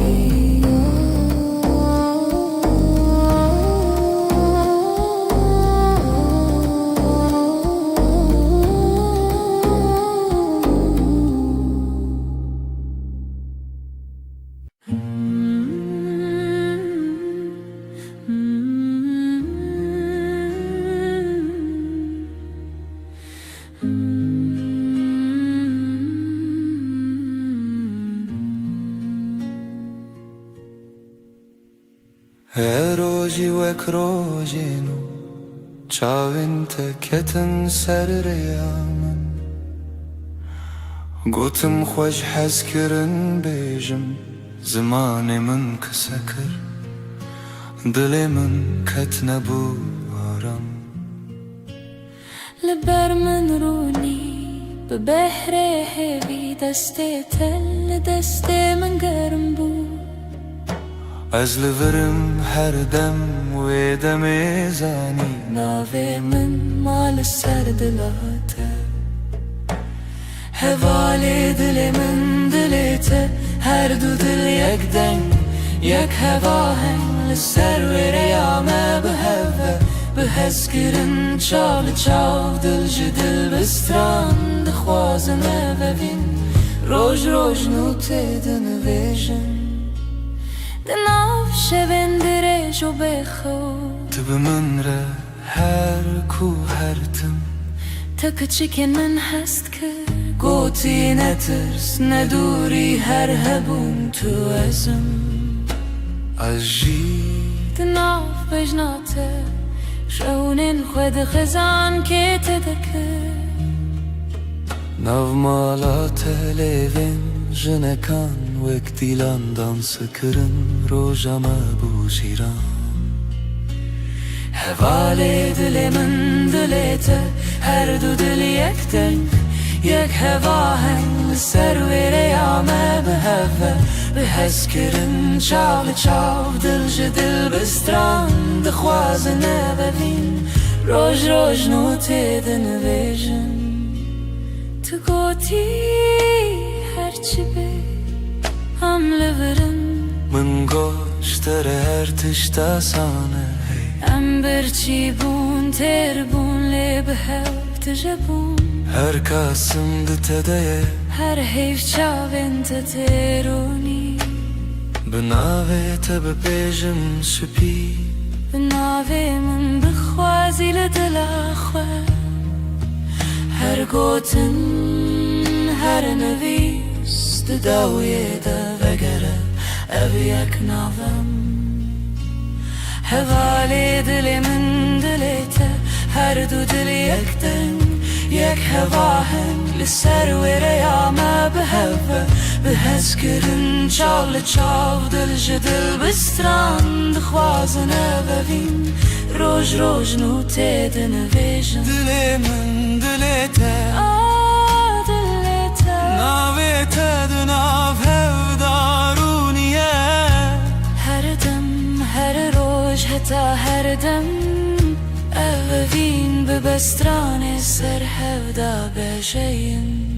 روزی وک روزینو چاوین تکتن سر ریامن گوتم خوش حس کرن بیجم زمان من کسکر دل من کت نبو آرام لبر من رونی به بحر هوی دست تل دست من گرم بود از لورم هر دم و دم زانی ناوی من مال سر دلاته هوال دل من دلته هر دو دل یک دنگ یک هوا هنگ لسر و ریامه به هوا به حس کرن چال چاو دل جدل بستران دخوازنه و وین روش روش نوته دنویجن دناف شبن درش و بخود تب من را هر کو هر تم تا کچکن من هست که گوتی نترس ندوری هر هبون تو ازم از جی دناف بجناته شونن خود خزان که تدکه ناو مالا تلیوین جنکان وک دیلان دانس کرن روژما بوشیران هوال دل من دلته هر دو دل یک دنگ یک هوا هنگ سر و ریامه به هوا به حس کرن چاو چاو دل جدل بستران دخوازنه ببین روش روش نوته دنویجن تو گوتی هرچی بی هم لورم من گوشتر هر تشتا سانه ام برچی بون تر بون لی به هف تجبون هر کاسم دتده هر حیف چاوین تترونی بناوه تب بیجم سپی بناوی من بخوازی لدل خواه هر گوتن هر نویس داوی دا وگره او یک ناوم هوال دل من دلته هر دو دل یک دنگ یک هوا هنگ لسر و ریامه به هوا به حس کرن چال چاو دل جدل بستران دخوازنه ببین روش روش نوته دنویجن دل من دلته دلته ناوه تدناو هفدارونیه هر دم هر روش حتا هر دم اوین به بستران سر هفدا بشین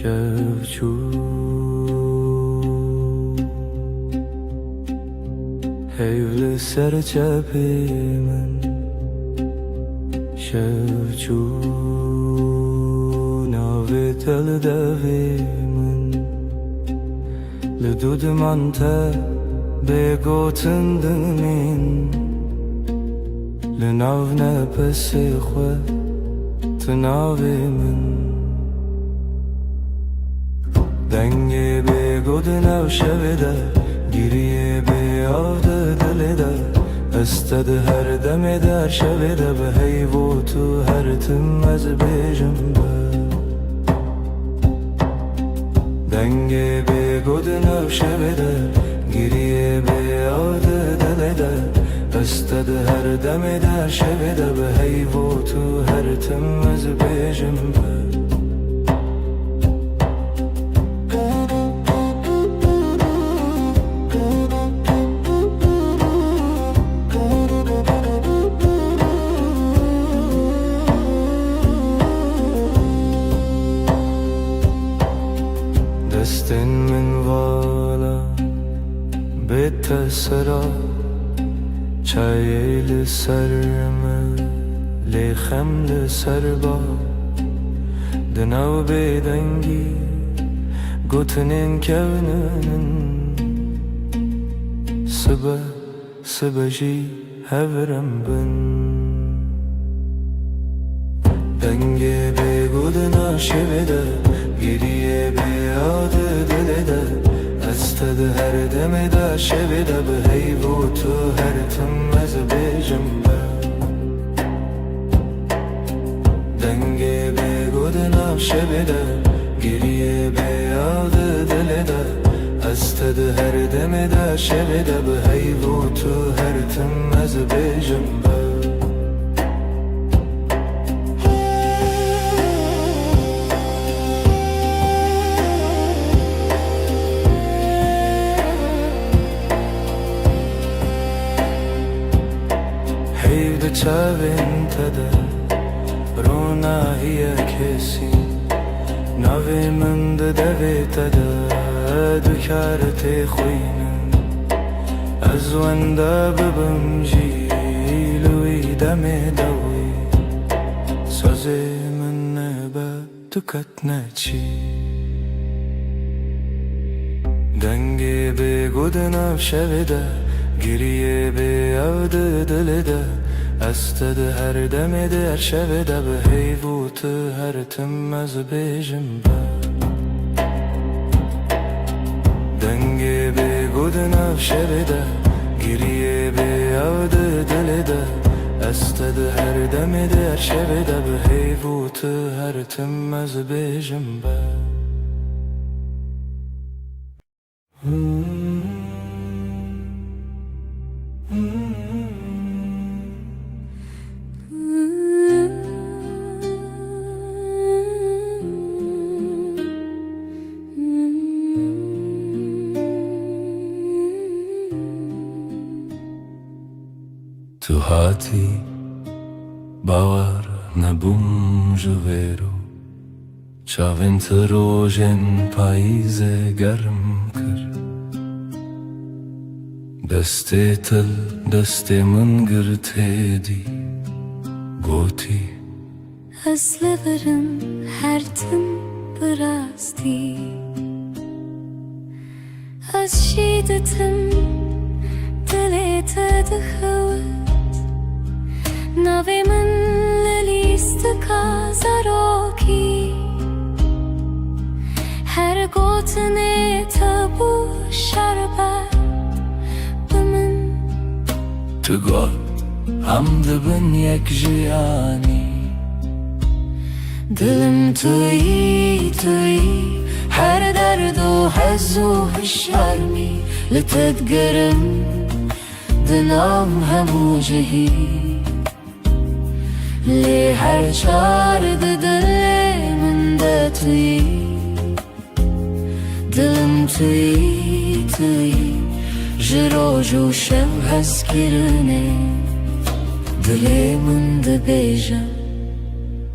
شفچو حیول سر چپ من شفچو ناوی تل دوی من لدود من تا بگوتن دمین لناو نپس خو تناوی من دنگی بگود نو شویده گیریه بی آفده دلیده استد هر دمی در شویده به حیو تو هر تم از بیجم به دنگی بگود نو شویده گیریه بی آفده دلیده استد هر دمی در شویده به حیو تو هر تم از بیجم به دستن من والا بیت سرا چای لسرم لیخم لسر با دناو بیدنگی گوتنین کونن سبا جی هورم بن دنگ بگودنا شبده گریه بیاد دلده استد هر دم دا شبده به هیبو تو هر تم از بجنبه دنگ بگودنا شبده گریه بیاد دلده استد هر دم دا شبده به هیبو تو هر تم از بجنبه چاوین تده رونا هی کسی نوی من دوی تده دکارت خوینم از ونده ببم جیلوی دم دوی سازی من نبا دکت نچی دنگی بگودنم شویده گریه بیاد دلده استد هر دم در شب ده به هیبوت هر تم از بجنبه دنگ بگود نو شب ده گریه بیاد دل ده استد هر دم در شب ده به هیبوت هر تم از بجنبه تو هاتی باور نبوم جویرو چاوین تروژن پاییز گرم کر دسته تل دسته من گرته دی گوتی اصل برم هر تم براستی از شیدتم دلت دخوت نوی من لیست کازاروکی هر گوتنه تبو شربت بمن تو گل هم دبن یک جیانی دلم توی هر درد و حز و شرمی لتتقرم دلم همو جهی لی هر چار دل من ده توی دلم توی جرو جو شو هز کرنه دل من ده بیجم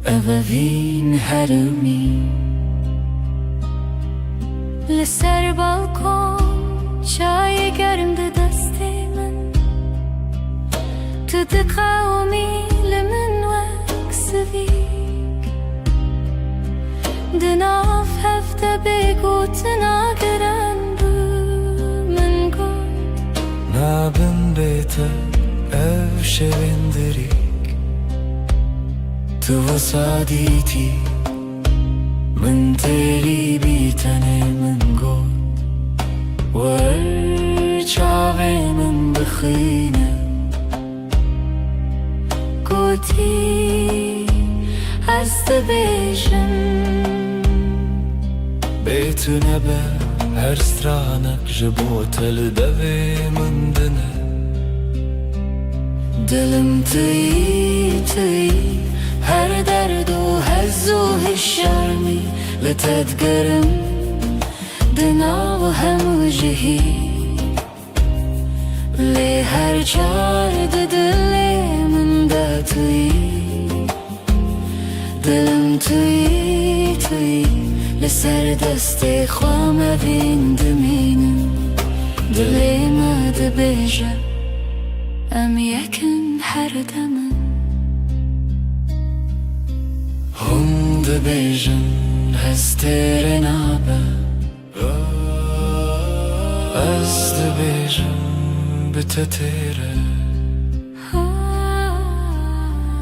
اوین هرمی لسر بالکن چای گرم ده دست من تو دقاومی لمن وکسویک دناف هفته بگو تناگرن بو من گل نابن بیتا او شویندریک تو وسادیتی من تیری بیتنه من گل ور چاوی من بخینه گوتی هست بیشم بیتو نبه هر سترانک جبو تل دوی من دنه دلم توی هر درد و حز و شرمی لتتقرم دنا و همو جهی لی هر چار دل من ده توی دلم توی لسر دست خوام بین دمینم دلی ما ده بیجه ام یکن هر دمم هم ده بیجن هستر نابه از ده بیجن بتتره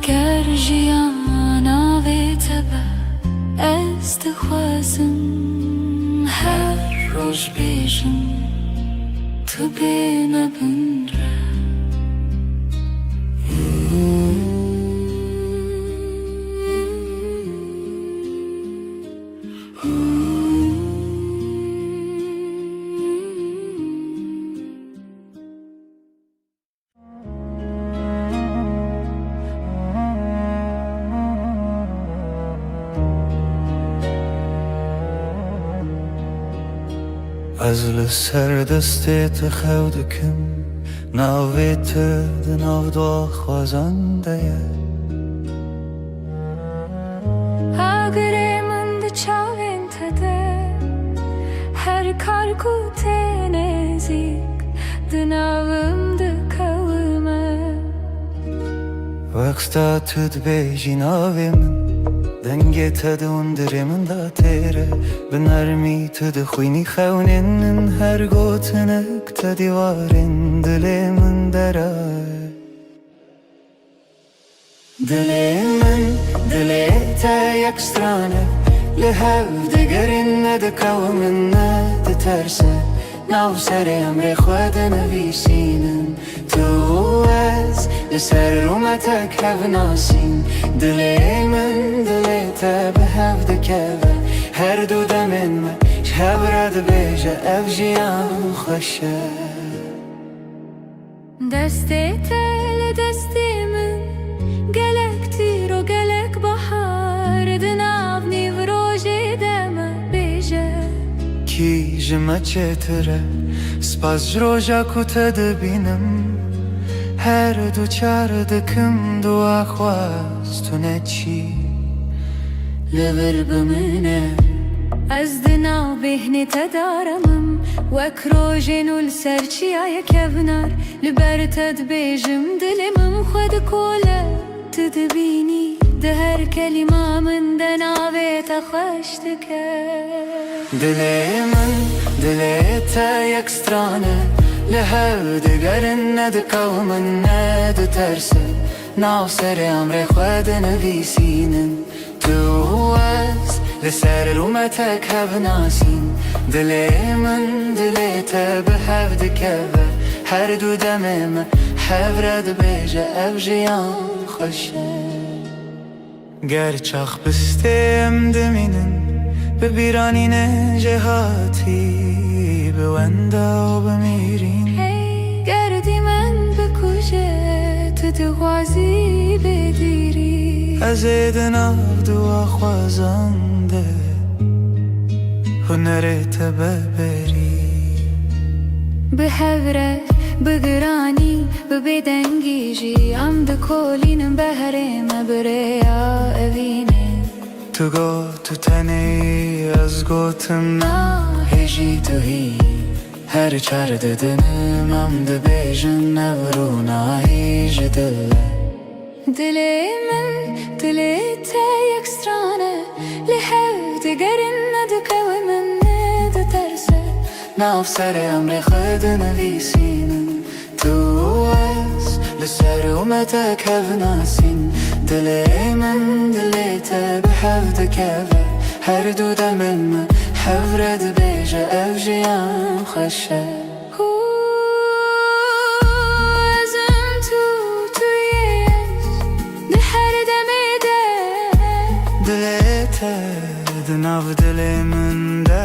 گر جیانا دخوازم هر روز بیشم تو بینه بنره از لسر دستت خودکم ناویت دناو دو خوازنده اگره من ده چاوین تده هر کار کوته نزیک دناوم ده کلمه وقتا تد بیجی ناوی من دنگی تدون درمن دا تیره بنرمی تد خوینی خونین هر گوتنک تدیوارین دلی من درای دلی من دلی تا یک سترانه لحو دگرین ندکو من ندترسه ناو سر امر خود نویسینن تو از لسر رومتک هف ناسین دلی من دلی تا به هف دکوه هر دو دمین من شب رد بیجه اف جیان خوشه دستی تل دستی من گلک تیر و گلک بحر دناو نیو روژی دمه بیجه کی جمع چتره سپاس جروجا کتا دبینم هر دو چار دکم دو اخواست تو نچی لبر بمنه از دناو بهنی تدارمم وک روژین و لسرچی آیا کبنار لبر تد بیجم دلمم خود کوله تدبینی ده هر کلمه من دناوی تخشتکه دلی من دلی تا یک سترانه لحو دگرن ندکو من ندترسه ناو سر امر خود نویسینن تو از لسر رومتک هف ناسین دلی من دلی تا به هف دکوه هر دو دمم هف رد بیجه اف جیان خوشه گر چاخ بستیم دمینن ببیرانین جهاتی بوندا و بمیرین گردی من بکوشه تو دغوازی بدیری از دناو دو خوازنده هنرت ببری به هوره بگرانی ببدنگیجی ام ده کولینم بهرم بریا اوینه تو گو تو تنی از گوتم هجی تو هی هر چار ددنم ام ده بیجن نورو هیج دله دلی من دلی تا یک سترانه لحو دگرین ندکو من ندترسه ناف سر امر خود نویسینن تو از لسر اومتک هف ناسین دلی من دلی تا به هف دکوه هر دو دمن من هف رد بیجه اف جیان خوشه ازم تویش ده هر دمی ده دلی تا دناو دلی من ده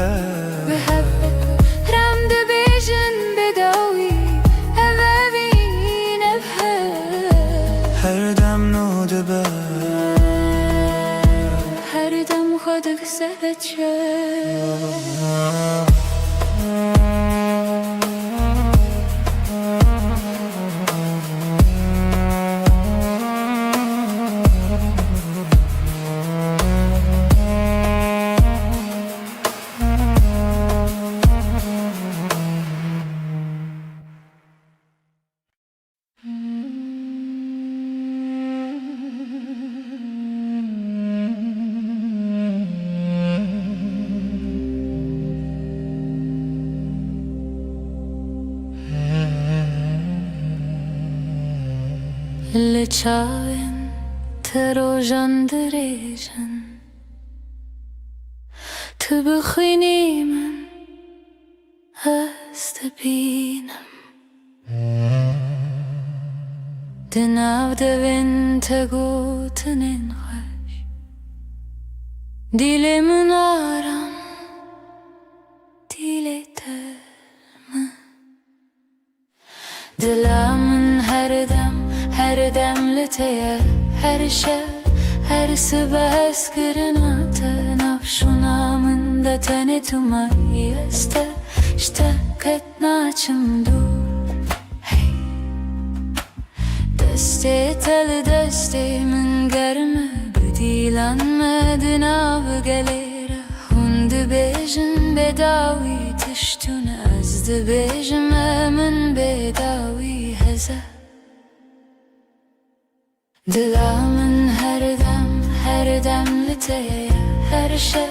به هف رم ده بیجن بداوی اوین هر دم نو دبه هر دم خودک سهت شد لچاوین تروژان دریژن تبخيني من استبينم دناو devin tegutinin hoş Dilimin aram diletermi Dilamın her demleteye her şey her sıbes kırınatı nafşunamın da tanıtıma yeste işte ketnaçım dur hey deste tel deste min germe bedilanmadın av gelere hundu bejin bedavi tiştun azdı bejim min bedavi heze Dilamın her demleteye her şey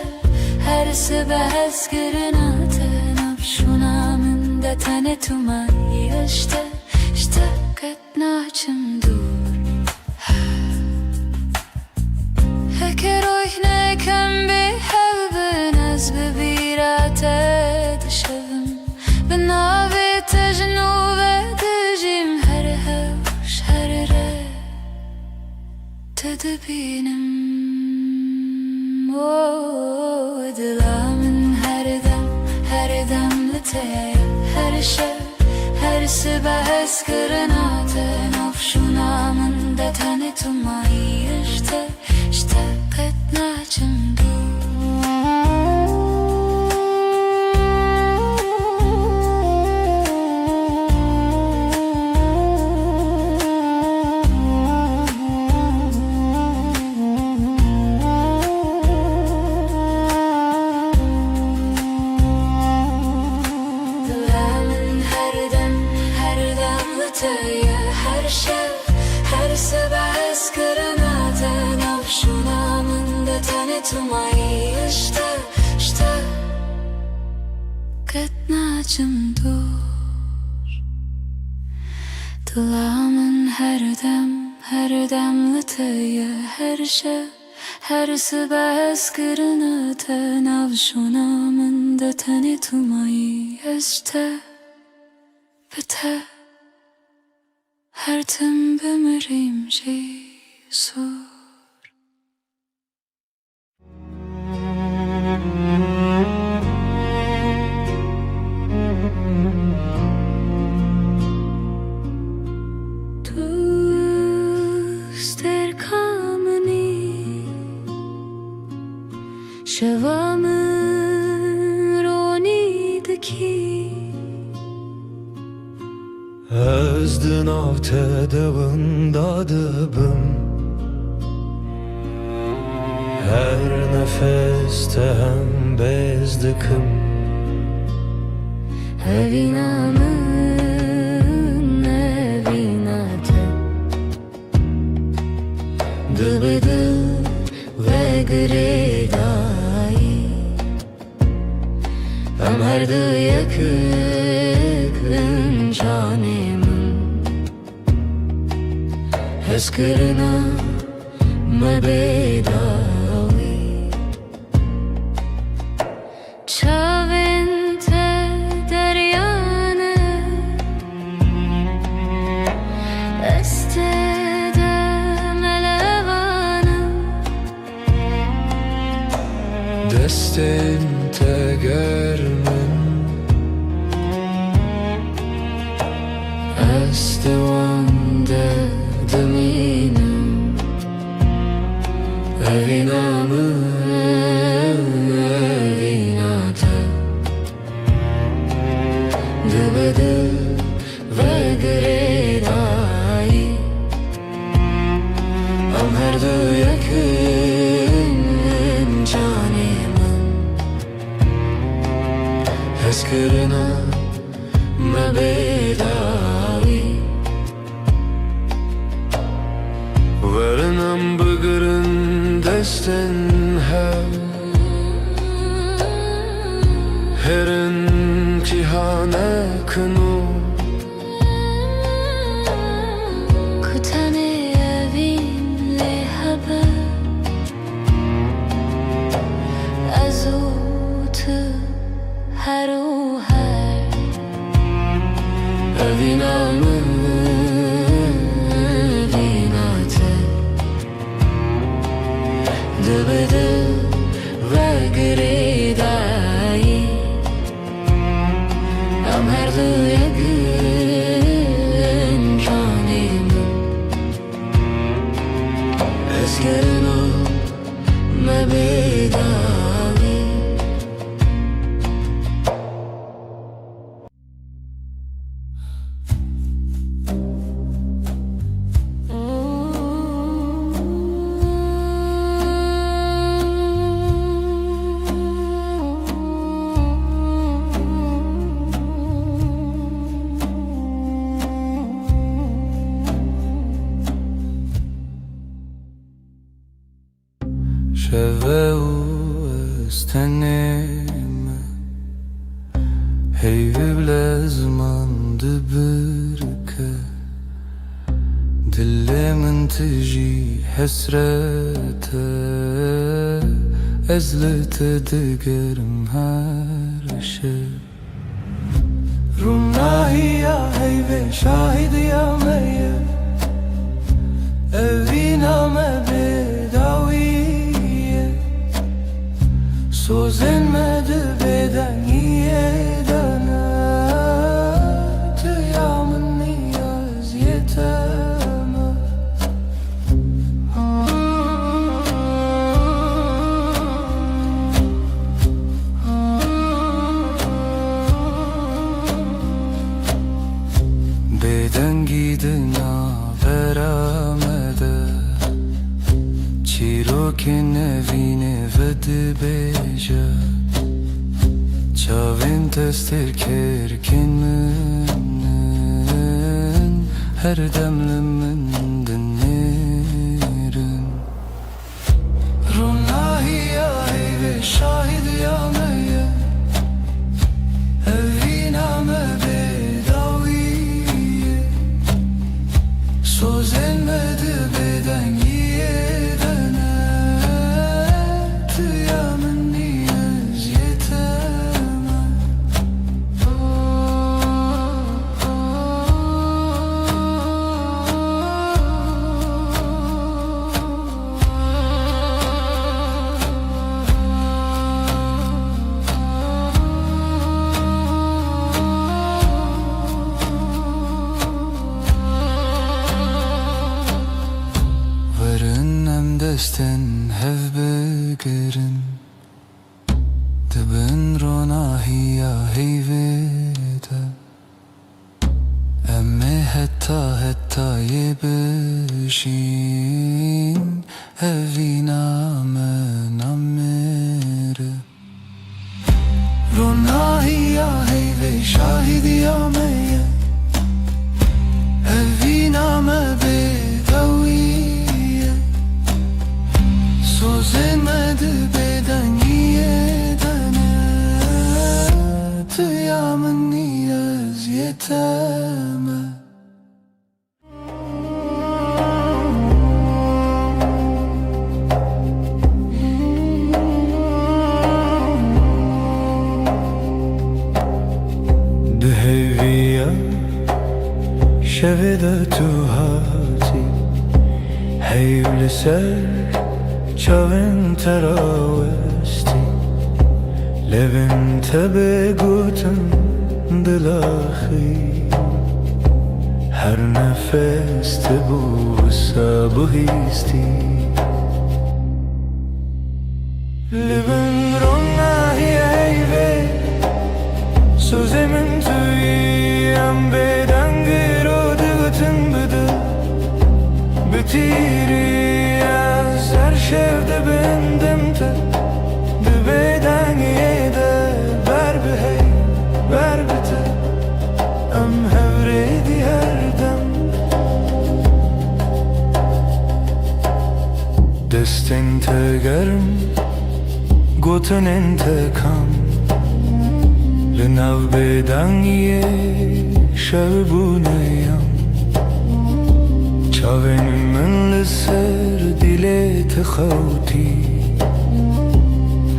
her sıbes kırınatı nafşunamın da tanıtıma işte ketnaçım dur Heker oyne kem bi hevbin az bebirate dışavım Benavi tecnu ve dicim her hevş her re Tedbinim Dilamın her demleteye her şey her sıbes kırınatı nafşunamın da tanıtıma işte ketnaçım her şey her sıbes kırınatı nafşunamın da tanıtıma işte ketnaçım dur Dilamın her demleteye her şey her sıbes kırınatı nafşunamın da tanıtıma işte biter Her tim bemirim Jesus Tuster kameni Şevamın ronideki Özdün avte devında dıbım Her nefeste hem bezdikim Evinamın evinate Dıbıdı ve gredayı Ömerdi yakın canımın Heskırına mebedavi Çavente deryanı Estede melevanı Destin tegermin Estevande deminim Evinamın evinate Dıbıdı ve gredayı Ömerdi yakın canımın Heskırına mebedavi Verinam bıgırın destin Herin cihane kınu Kutane evin lehabe Azu مسكرنا ما بداوي شبه استنم هی بلازمان دبركه دل من تجي حسرته ازلت دقرم هرشه رمناهي يا هيبه شاهد يا ميه evina me bedaviye Sözlenmedi beden yedene Tıyamın niyaz yeteme Beden gidina veramede Çiroke nevine vedi beja Çavin tester kerken menen Her demlimin dinlerin Runahi ya ve şahid ya meye Evina me bedaviye Sözlenmedi beden yedene Tıyamın niyaz yeteme Desten hev begerin Dibin ronahi ya heyvede Emme hetta yebişin Evina men amere Ronahi ya heyve şahidi ya meye Evina me bedaviye Sözlenmedi beden yedene Tıyamın niyaz yeteme Deheviya şevede tu hati Heyvli ser Çavin teravesti Levin tebe gutun dilahi Her nefeste bu sabuhisti Levin ronahi eyve Sözemin tüyem beden girodugutun bıdı Bitiri Ser şevde bendimte Dibeden yede Ber bihey Ber bite Em hevredi her dem Destin tegerim Gotun intekam Linav beden ye Şevbuneyam Çavin min لسر دلت خوتي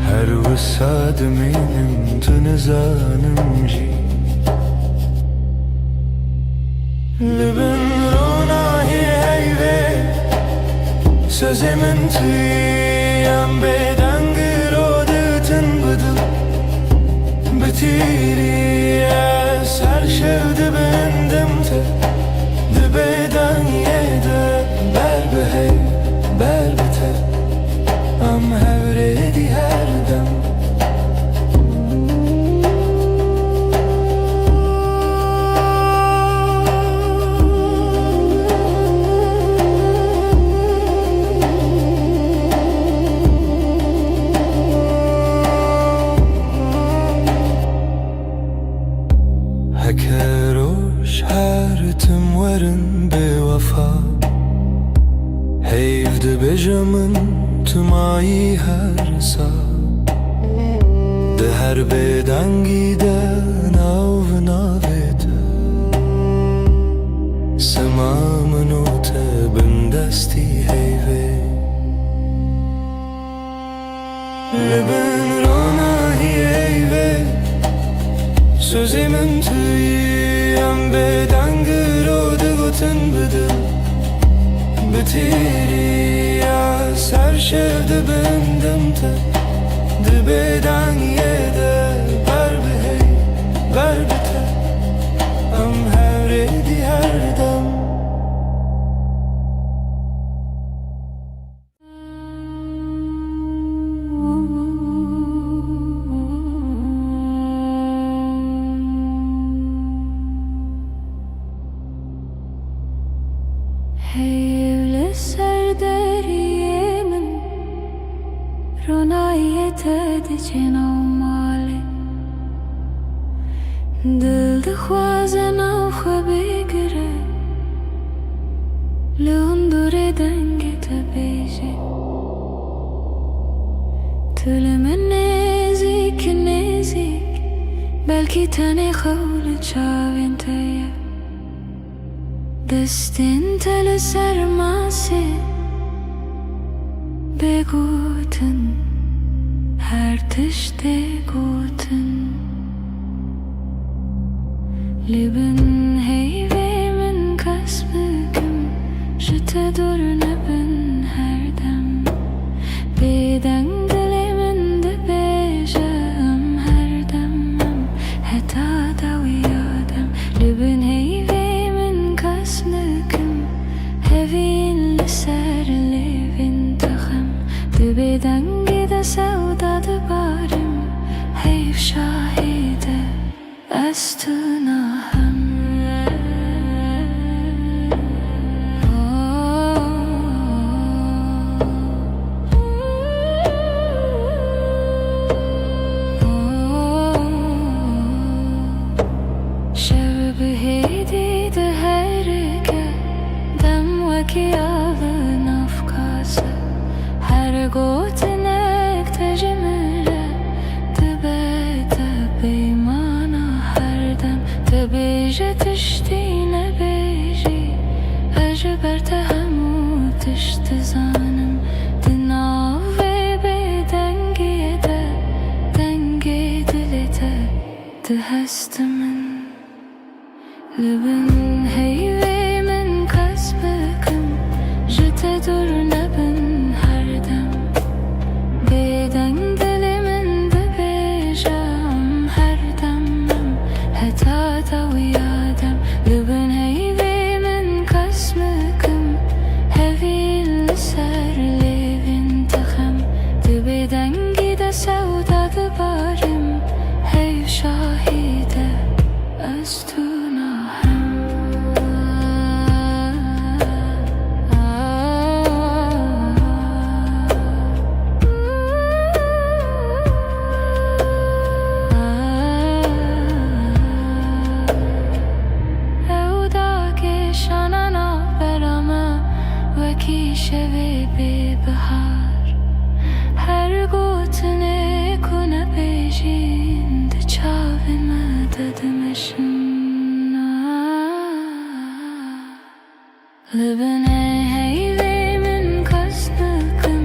هر وساد منم تنزانم جي لبن روناهي هيوه Sözümün tüyen beden girodutun budu Bitiriye ser şevdi bendimte Dibeden yede Ber behey ber bite Heyvde bejamın tümayi her sa De her bedengi de nav navete Semamın o tebin desti heyve Leben rona hi heyve Sözümün tüyü em bedengi rode gotun bıdı Bitiri ya ser şevde bendim te Dibeden yede ber bi hey ber bi te Em her edi her dem Heyvli serderiyemin Ronayet edicin avmali Dil dixwazin av xwe bigire Li hundurê dengê te bêje Tu li min nêzik nêzik Belkî tenê xew li çavên te ye Destên te li ser masê Bêgotin her tiştê gotin Li bin heyvê min kes bikim Ji te dur nebin her dem Bêdeng dilê min dibêje em her dem em heta da wî adem Li bin heyvê min kes bikim Hevîn li ser lêvên te xem Di bêdengî de sewda dibarim Heyv şahîde ez tu nahem Şev bihêdî di herike Dem wekî avin afkase Her gotinek te ji min re Dibe te peymana her dem Te bêje tiştî nebêjî Ez ji ber te hemû tişt dizanim Di nav vê bêdengiyê de Dengê dilê te di hestê min Li bin heyvê min kes bikim Ji te dur nebin her dem Bêdeng dilê min dibêje em her dem em heta da wî adem Li bin heyvê min kes bikim Hevîn li ser lêvên te xem Di bêdengî de sewda dibarim Heyv şahîde ez tu nahem Ew da kêşana navbera me Wekî şevê bêbihar Her gotinê ku nebêjîn Di çavên me de dimeşin Li bin heyvê min kes bikim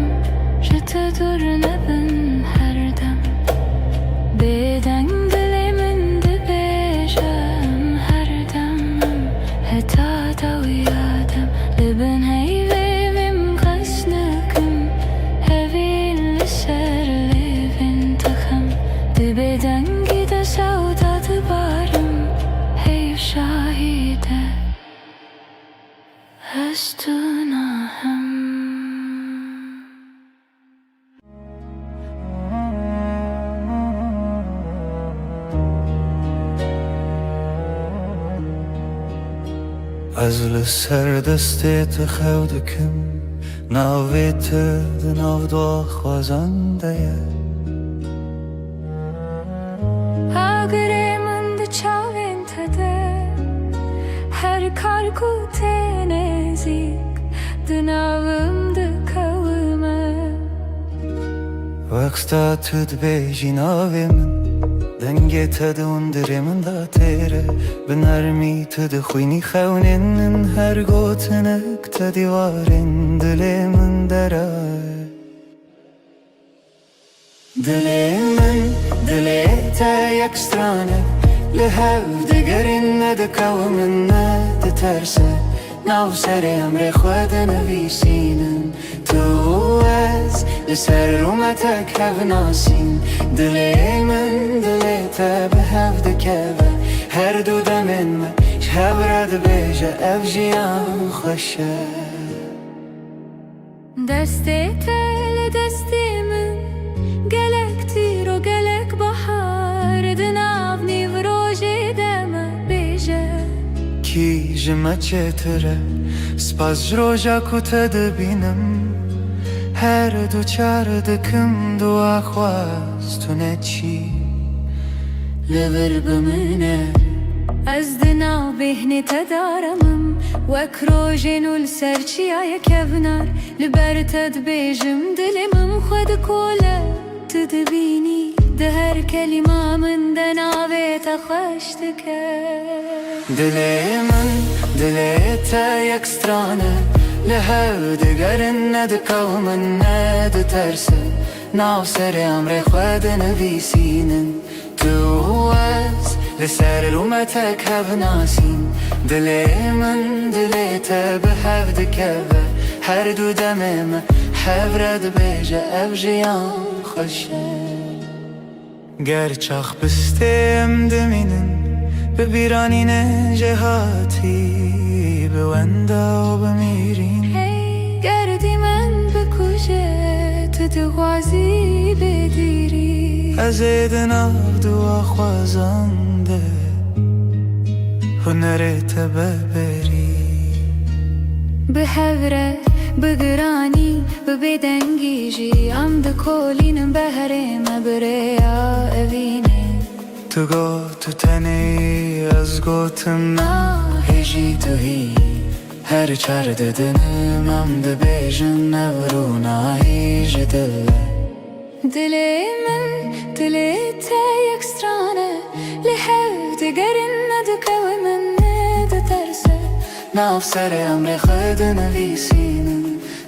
Ji te dur nebin her dem Bêdeng dilê min dibêje em her dem em heta da wî adem Li bin heyvê min kes bikim Hevîn li ser lêvên te xem Di bêdengî de sewda dibarim Heyv şahîde ez tu nahem Ez li ser destê te xew dikim Navê te di nav daxwazan de ye Agirê min di çavên te de Her kar ku tê nêzik Di navim وقتا تو دبیجی ناوی من دنگی تا دوندره من دا تیره بنرمی تو دخوینی خونین هر گوتنک تا دیوارین دل من داره دل من دل تا یک سترانه لهو دگرین ندکو من ندترسه ناو سر امر خود نویسینن تو از لسر رومتک هف ناسین دل من دل تا به هف دکوه هر دو دمن ما شهب رد بیجه اف جیان خوشه دستی تل دستی من گلک تیر و گلک بحر دناو نیو روژی دم بیجه کی جمع چتره سپاس جروجا کتا دبینم هر دو چار دکم دو آخواست تو نچی لبر بمنه از دناو بهنی تدارمم وک روژین و لسرچی آیا کبنار لبر تد بیجم دلمم خود کوله تدبینی ده هر کلمه من دناوی تخشتکه دل من دل تا یک سترانه لهو دگرن ندکو من ندترسه ناو سر امر خود نویسینن تو از لسر رومتک هف ناسین دل من دل تا به هف دکوه هر دو دمم هف رد بیجه اف جیان خوشه گرچاخ بستیم دمینن ببیرانین جهاتی به وندا و بمیرین هی گردی من بکوشه تو دغازی بدیری از ایدناو دو خوازنده هنرت ببری به هوره بگرانی ببدنگی جی ام دکولینم بهرم بریا اوینه تو گو تو تنی از گوتم هجی تو هی هر چار ددنم ام دبیجن نورو هیج دل دل من دل تا یک سترانه لحو دگرن ندکو من ندترسه ناو سر امر خود نویسینن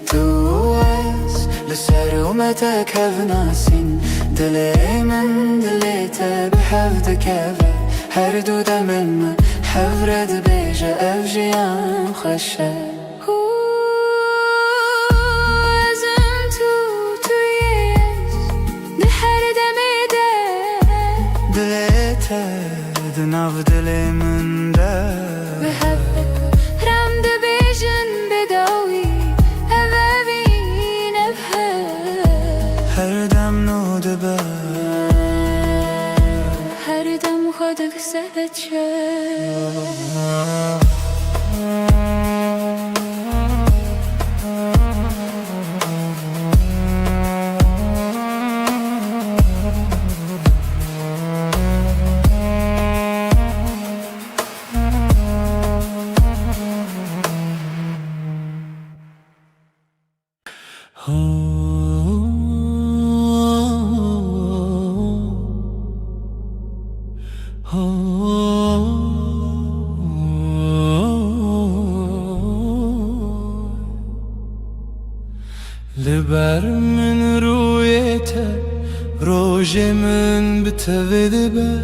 تو از لسر اومتک هف ناسین دل من دل تا به هف دکوه هر دو دمن من هف رد بیجه اف جیان خوشه ازم تویش ده هر دمه ده دل تا دناو دل من ده به هف رم ده بیجن بداوی اوین هر دم نو دبه هر دم خودک سهچه لبر من رویته روژ من بتوید به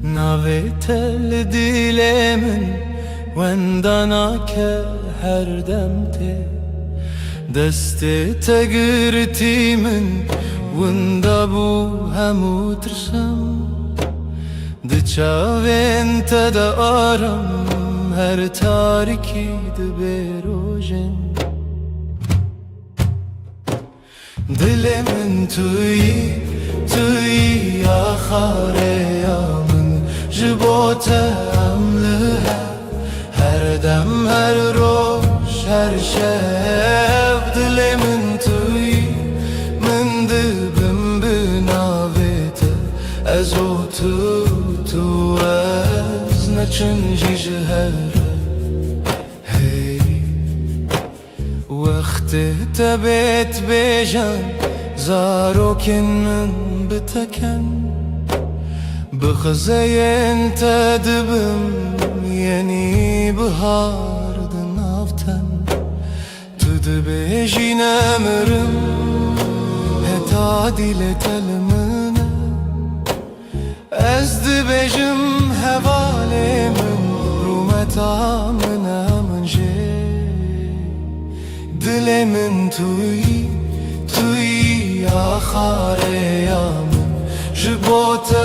ناویته لدیل من وندانا که هر دم ته دست تگرتی من وندا بو همو ترسم دچاوین تا دا آرم هر تاریکی دبی روژن دل من توی آخاره یا من جبوتم لها هر دم هر روش هر شب دل من توی من دبم بناویت از او تو از نچنجی جهره هی وقت تبت بیجان زاروكن من بتكن بخزين تدبم يني بهار دنافتن تدبيجي نمرم هتادي لتلمنا از دبيجم هوالي من رومتا منا من جي دل من توي توي آخر يامن جبوت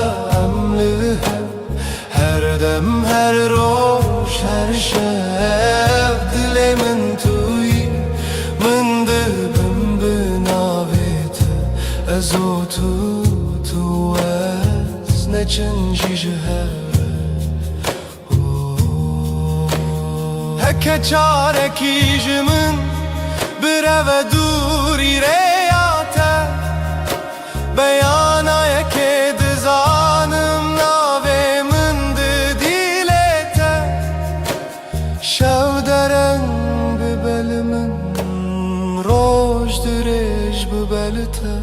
أملها هر دم هر روش هر شب دل من توي من دبم بناويت ازو تو از نچنجي جهر هكا چاركي جمن برو دوری ریاته بیانا یکی دزانم ناوی من دیلته شو درنگ ببل من روش درش ببلته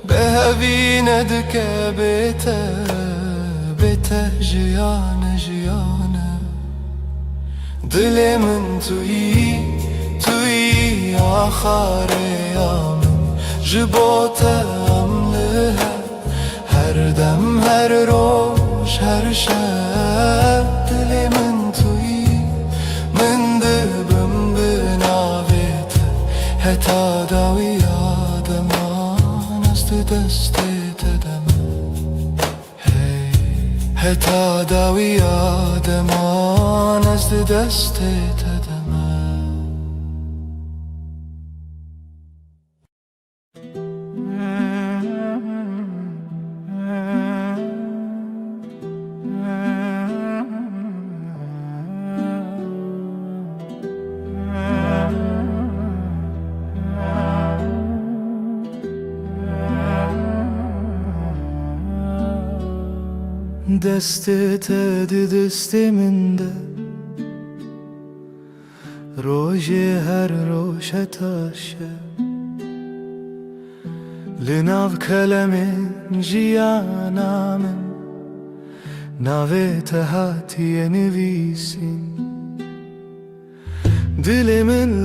به هوی ندکه بیته جیانه جیانه دل من توی آخر یامن جبوت أملها هر دم هر روش هر شب دلی من توی من دبم بناویت هتا داوی آدمان است دست تدم هتا داوی آدمان است دست تدم دستت دست من ده روژ هر روشتاشه لناو کلم جیانا من ناویت هاتی نویسین دل من